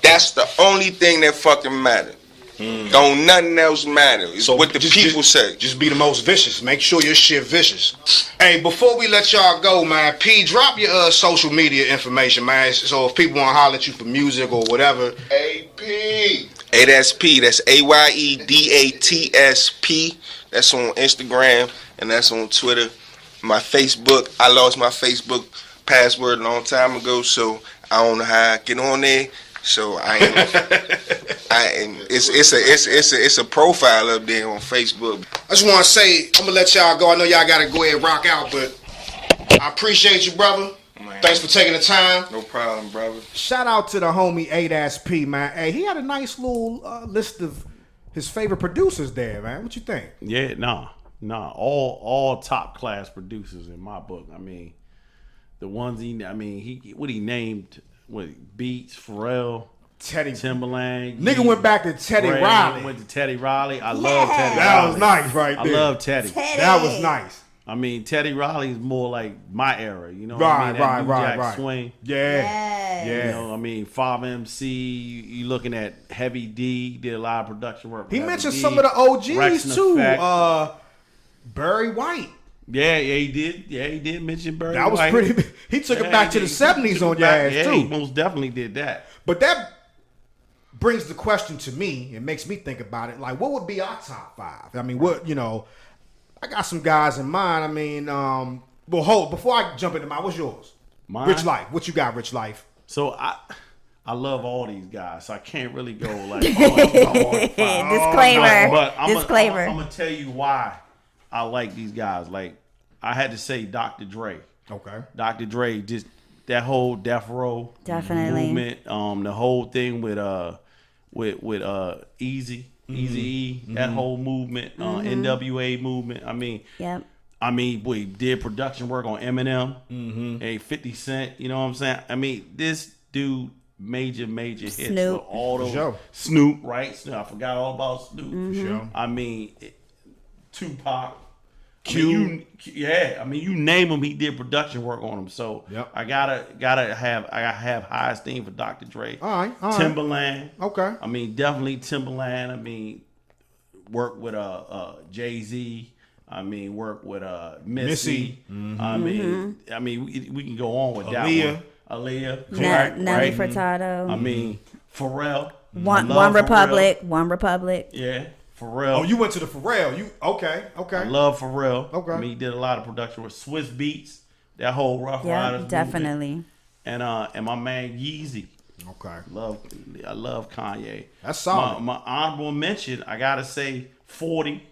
That's the only thing that fucking matter. Don't nothing else matter. It's what the people say. Just be the most vicious. Make sure your shit vicious. Hey, before we let y'all go, man, P, drop your social media information, man. So if people want to holler at you for music or whatever. AP. AyeDatsP. That's AyeDatsP. That's on Instagram and that's on Twitter. My Facebook. I lost my Facebook password a long time ago, so I don't know how I get on there. So it's a profile up there on Facebook. I just want to say, I'm going to let y'all go. I know y'all got to go ahead and rock out, but I appreciate you, brother. Man. Thanks for taking the time. No problem, brother. Shout out to the homie AyeDatsP, man. Hey, he had a nice little list of his favorite producers there, man. What you think? Yeah, nah. All top class producers in my book. I mean, the ones he named, Beats, Pharrell, Teddy Timberland. Nigga went back to Teddy Ray, Riley. Went to Teddy Riley. I love Teddy That Riley. was nice right there. I love Teddy. That was nice. I mean, Teddy Riley is more like my era. You know what Right, I mean? That New right. Jack Swing. Yeah. You know, I mean, 5MC, you looking at Heavy D, did a lot of production work. He with mentioned Heavy some D, of the OGs Rex and too. Effect. Barry White. Yeah, he did. Yeah, he did mention Barry That was White. pretty. He took it back to the 70s on your ass yeah, too. he most definitely did that. But that brings the question to me. It makes me think about it. Like, what would be our top 5? I mean, I got some guys in mind. I mean, before I jump into mine, what's yours? Mine? DjRiChLiFe. What you got, DjRiChLiFe? So I love all these guys, so I can't really go like Disclaimer. But Disclaimer. I'm gonna tell you why I like these guys. Like, I had to say Dr. Dre. Okay. Dr. Dre, just that whole Death Row Definitely. movement, the whole thing with Easy E, that whole movement, NWA movement. I mean, we did production work on Eminem, 50 Cent. You know what I'm saying? I mean, this dude major hits Snoop. with all those. Sure. Snoop, right? Snoop. I forgot all about Snoop. For sure. I mean, Tupac. Q. I mean, you name him, he did production work on him. So Yep. I gotta have high esteem for Dr. Dre. All right. Timberland. Okay. I mean, definitely Timberland. I mean, work with Jay-Z. I mean, work with Missy. I mean, we can go on with that one. Aaliyah, correct, Nelly right? Furtado. I mean, Pharrell. One I love Republic. Pharrell. One Republic. Yeah, Pharrell. Oh, you went to the Pharrell. Okay. I love Pharrell. Okay. I mean, he did a lot of production with Swiss Beats, that whole Rough Yeah, Riders movement. definitely. And my man Yeezy. Okay. I love Kanye. That's solid. My honorable mention, I gotta say 40.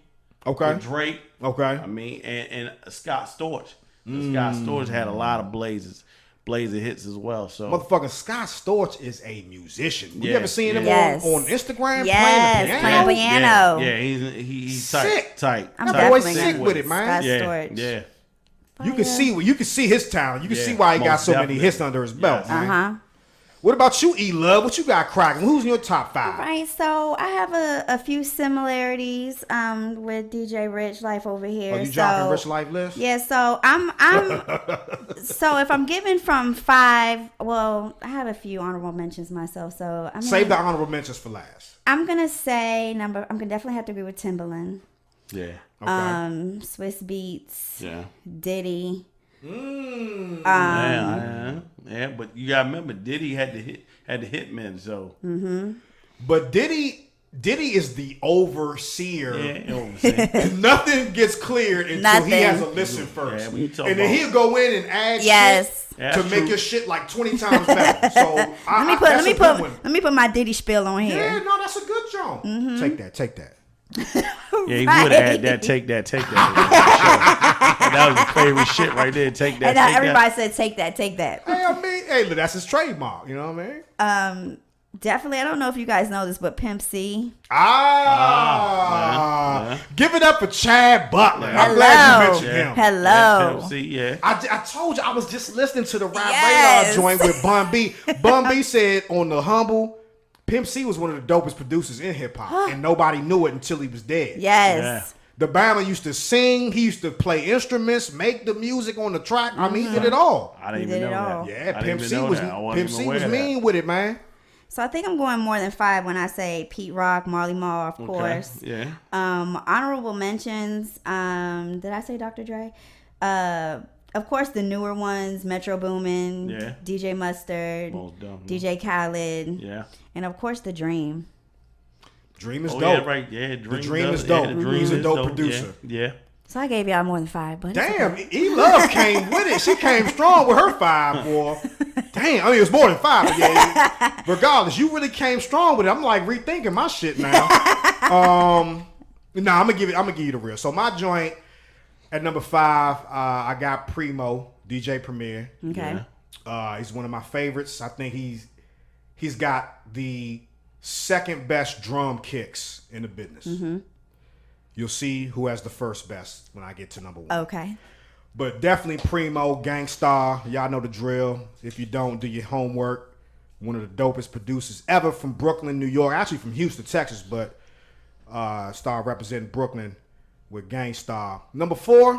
Okay. With Drake. Okay. I mean, and Scott Storch. Scott Storch had a lot of blazes. blazing hits as well. So Motherfucking Scott Storch is a musician. You Yeah, ever seen him Yes. on Instagram Yes, playing the playing piano? piano. Yeah, he's Sick. tight. I'm That definitely boy's sick gonna- with it, man. Scott Yeah, Storch. yeah. You can see his talent. You can Yeah, see why he got most so many definitely. hits under his belt. Yes. Man. What about you, E-Love? What you got cracking? Who's in your top 5? Right, so I have a few similarities with DjRiChLiFe over here. Oh, you so, dropping Rich Life list? Yeah, so I'm so if I'm giving from 5, well, I have a few honorable mentions myself. So I mean, Save the honorable mentions for last. I'm gonna say I'm gonna definitely have to agree with Timbaland, Yeah. Okay. Swiss Beats, Yeah. Diddy. Yeah, but you gotta remember Diddy had the hitmen, so But Diddy is the overseer. yeah, Nothing gets cleared until he Nothing. has a listen first. Yeah, when you talk and then about- he'll go in and add Yes. shit Yeah, to that's make true. your shit like 20 times better. So Let me put my Diddy spill on Yeah, here. no, that's a good joke. Take that. yeah, he Right. would add that, take that. Sure. That was the favorite shit right there. Take that. And take everybody said, take that. Hey, I mean, look, that's his trademark. You know what I mean? Definitely, I don't know if you guys know this, but Pimp C. Yeah. Give it up for Chad Butler. I'm Hello. glad you mentioned him. Hello. Pimp C, yeah. I told you I was just listening to the Rap Yes. Radar joint with Bun B. Bun B said on the Humble, Pimp C was one of the dopest producers in hip hop, and nobody knew it until he was dead. Yes. The Bama used to sing. He used to play instruments, make the music on the track. I mean, he did it all. I didn't He even did know it all. that. Yeah, I didn't Pimp even C know was that. I wasn't Pimp even C aware was of that. mean with it, man. So I think I'm going more than 5 when I say Pete Rock, Marley Marl, of course. Yeah. Honorable mentions. Did I say Dr. Dre? Of course, the newer ones: Metro Boomin, Yeah. DJ Mustard, Most definitely. DJ Khaled, Yeah. and of course, The Dream. Dream is Oh, dope. yeah, right. Yeah, Dream does- is dope. Yeah, the Dream He's a is dope producer. Yeah. So I gave y'all more than 5, but it's Damn, okay. E-Love came with it. She came strong with her 5, boy. Damn, I mean, it was more than 5. But yeah, regardless, you really came strong with it. I'm like rethinking my shit now. I'm gonna give you the real. So my joint at number 5, I got Primo, DJ Premier. Okay. He's one of my favorites. I think he's got the second best drum kicks in the business. You'll see who has the first best when I get to number 1. Okay. But definitely Primo, Gangstar. Y'all know the drill. If you don't, do your homework. One of the dopest producers ever from Brooklyn, New York. Actually from Houston, Texas, but started representing Brooklyn with Gangstar. Number 4,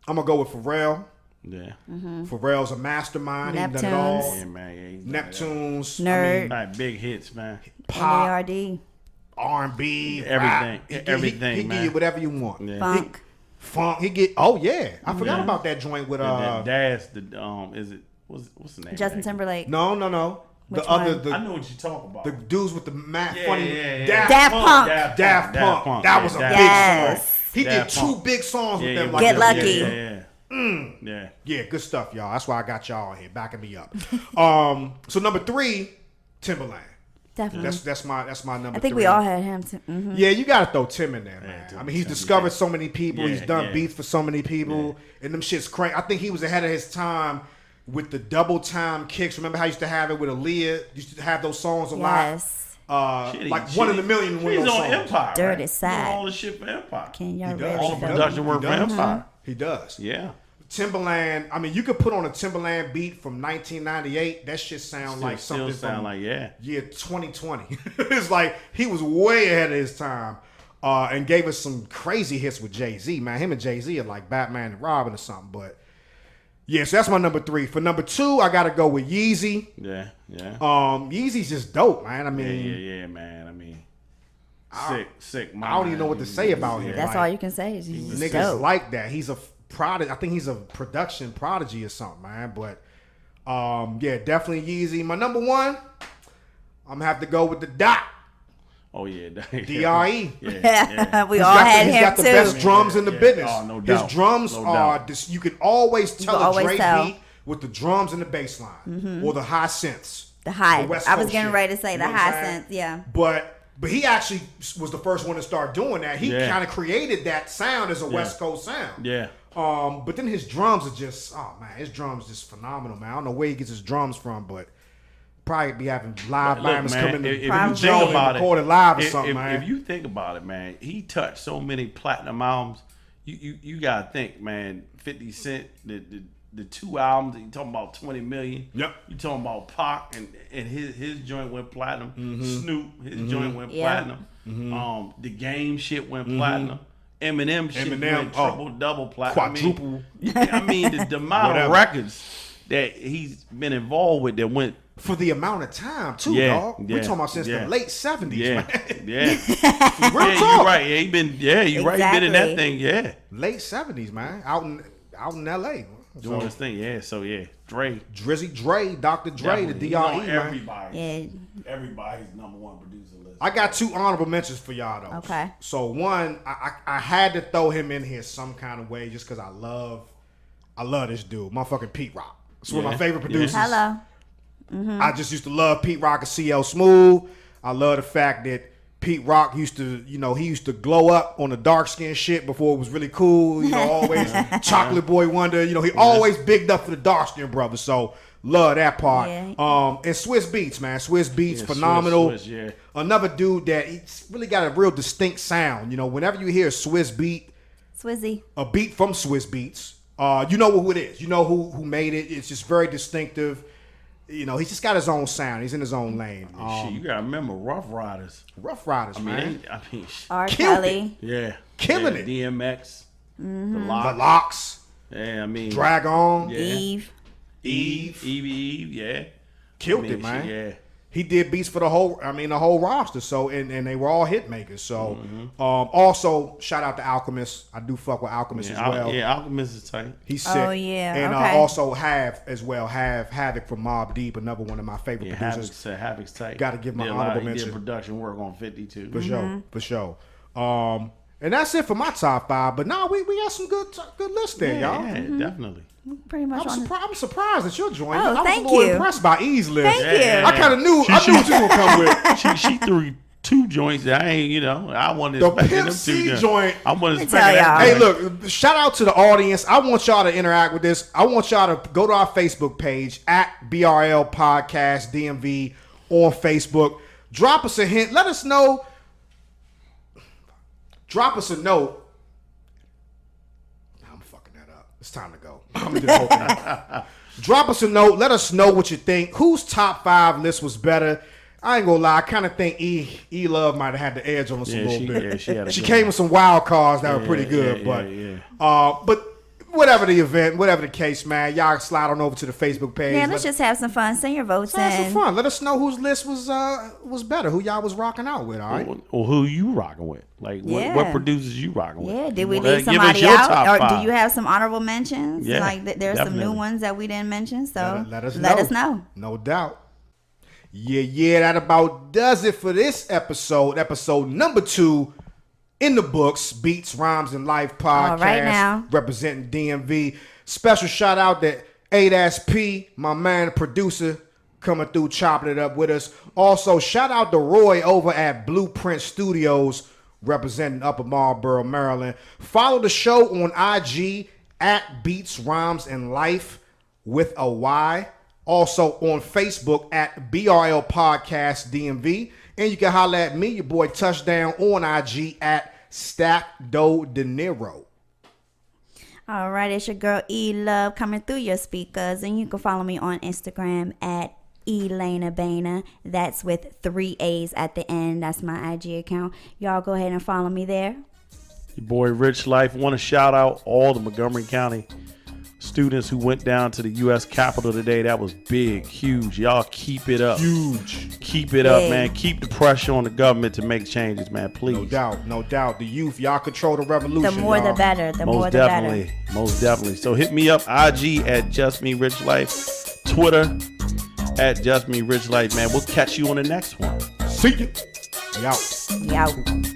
I'm going to go with Pharrell. Yeah. Pharrell's a mastermind. He's done it all. Yeah, man. Yeah, he's Neptunes. Nerd. like big hits, man. Pop, NARD. R&B, Everything. rap. Everything, He give man. you whatever you want. Yeah. Funk. Funk. He get. Oh yeah, I forgot about that joint with That Dash, is it what's the name? Justin of that? Timberlake. No. Which The other one? the I know what you're talking about. the dudes with the Yeah, funny yeah. Daft Punk. Daft Daft Punk. That was a big Yes. song. He Daft did Punk. 2 big songs with them. yeah, Like Get that. Lucky. Yeah. Yeah, good stuff, y'all. That's why I got y'all here backing me up. So number 3, Timberland. Definitely. That's my number. I think 3. we all had him. Mm-hmm. Yeah, you gotta throw Tim in there, man. Tim- I mean, he's Tim, discovered yeah. so many people. Yeah, He's done yeah. beats for so many people, and them shit's crazy. I think he was ahead of his time with the double time kicks. Remember how he used to have it with Aaliyah? Used to have those songs a Yes. lot. Shit, Like shit, 1 in a million. One He's of those on songs. Empire. Dirty right? Doing Side. all the shit for Empire. Can y'all He does. really All the feel production He work for does. Empire. He does. Yeah. Timberland. I mean, you could put on a Timberland beat from 1998. That shit sound like Still something sound from like yeah. year 2020. It's like he was way ahead of his time, and gave us some crazy hits with Jay-Z. Man, him and Jay-Z are like Batman and Robin or something. But yeah, so that's my number 3. For number 2, I gotta go with Yeezy. Yeah. Yeezy's just dope, man. I mean, Yeah, man. I mean, sick. I don't even know what to say about him. That's Like, all you can say is he's niggas dope. like that. He's a prodigy. I think he's a production prodigy or something, man. But yeah, definitely Yeezy. My number 1, I'm gonna have to go with the Dot. Oh yeah. D.R.E. Yeah. We all had He's him got the too. best drums in the business. Oh, no doubt. His drums No are doubt. this. You can always tell can a always Dre tell. beat with the drums and the bass line or the high synths. The high. The West I was Coast getting shit. ready to say You the know what I'm high saying? sense. Yeah. But he actually was the first one to start doing that. He Yeah. kind of created that sound as a West Coast sound. Yeah. But then his drums are just, oh man, his drums just phenomenal, man. I don't know where he gets his drums from, but probably be having live bands coming if to you think about record it live or something, if, man. If you think about it, man, he touched so many platinum albums. You gotta think, man. 50 Cent, the 2 albums. You talking about 20 million? Yep. You talking about Pac and his joint went platinum. Snoop, his joint went Yeah. platinum. The Game shit went platinum. Eminem shit went triple, double platinum. quadruple. I mean the amount of records that he's been involved with that went. For the amount of time, too, Yeah, dog. We're yeah, talking about since the late 70s, Yeah, man. yeah. Real Yeah, talk. you're right. Yeah, you're right. He been in that Exactly. thing. Yeah, Late 70s, man. Out in L.A. doing his thing. Yeah, so yeah, Dre. Drizzy Dre, Dr. Dre, the Definitely. D.R.E., He's on man. everybody's number one producer list. I got 2 honorable mentions for y'all, though. Okay. So, one, I had to throw him in here some kind of way just because I love this dude. Motherfucking Pete Rock. It's one of my favorite producers. Hello. I just used to love Pete Rock and CL Smooth. I love the fact that Pete Rock used to, he used to glow up on the dark skin shit before it was really cool. Always Chocolate Boy Wonder. He always bigged up for the dark skin brothers. So love that part. Yeah. And Swiss Beats, man. Swiss Beats, phenomenal. Swiss, yeah. Another dude that he's really got a real distinct sound. Whenever you hear a Swiss beat, Swizzy. a beat from Swiss Beats, you know who it is. You know who made it. It's just very distinctive. He's just got his own sound. He's in his own lane. Shit, you gotta remember Rough Riders. Rough Riders, man. R. Killed Kelly. Yeah, Killing it. DMX, the The Lock. Locks, Yeah, I mean, Drag On, Yeah. Eve. Eve, yeah, killed I mean, it, man. Yeah, He did beats for the whole roster. So and they were all hit makers. So also shout out to Alchemist. I do fuck with Alchemist as well. Yeah, Alchemist is tight. He's sick. Oh, yeah, And okay. also have Havoc from Mobb Deep, another one of my favorite Yeah, producers. Havoc's tight. Gotta give my Did a honorable lot of- he mention. did production work on 52. For sure. And that's it for my top 5. But now we got some good lists there, y'all. Yeah, definitely. Pretty much on I'm surprised that you're joining. Oh, I was thank a little you. impressed by E's list. Thank you. I kind of knew. I knew what you were gonna come with. She threw 2 joints that I ain't, I wasn't The expecting Pimp them C to. joint. I wasn't Let me expecting tell that. Hey, look! Shout out to the audience. I want y'all to interact with this. I want y'all to go to our Facebook page at BRL Podcast DMV on Facebook. Drop us a hint. Let us know. Drop us a note. I'm fucking that up. It's time to go. I'm gonna do the whole thing. Drop us a note. Let us know what you think. Whose top 5 list was better? I ain't gonna lie. I kind of think E Love might have had the edge on us a little bit. Yeah, she had a She good came one. with some wild cards that were pretty good, but whatever the event, whatever the case, man, y'all slide on over to the Facebook page. Yeah, let's just have some fun. Send your votes have some in. fun. Let us know whose list was better, who y'all was rocking out with. All right. Or who you rocking with? Like, Yeah. what producers you rocking with? Yeah, did we Give leave us somebody your out? top Or 5. do you have some honorable mentions? Yeah, Like there's some new definitely. ones that we didn't mention. So Let us know. No doubt. Yeah, that about does it for this episode. Episode number 2 in the books. Beats, Rhymes, and Life podcast. All right now. Representing DMV. Special shout out to AyeDatsP, my man, the producer, coming through, chopping it up with us. Also, shout out to Roy over at Blueprint Studios, representing Upper Marlboro, Maryland. Follow the show on IG at Beats, Rhymes, and Life with a Y. Also on Facebook at BRL Podcast DMV. And you can holler at me, your boy Touchdown, on IG at Stackdo De Niro. All right, it's your girl E Love coming through your speakers, and you can follow me on Instagram at Elena Baina. That's with 3 A's at the end. That's my IG account. Y'all go ahead and follow me there. Your boy Rich Life. Want to shout out all the Montgomery County students who went down to the U.S. Capitol today. That was big, huge. Y'all keep it up. Huge. Keep it up, Big. man. Keep the pressure on the government to make changes, man. Please. No doubt. The youth, y'all control the revolution. The more the y'all. better. The more Most the definitely. better. Most definitely. So hit me up, IG at JustMeRichLife, Twitter at JustMeRichLife, man. We'll catch you on the next one. See you. We out. We out.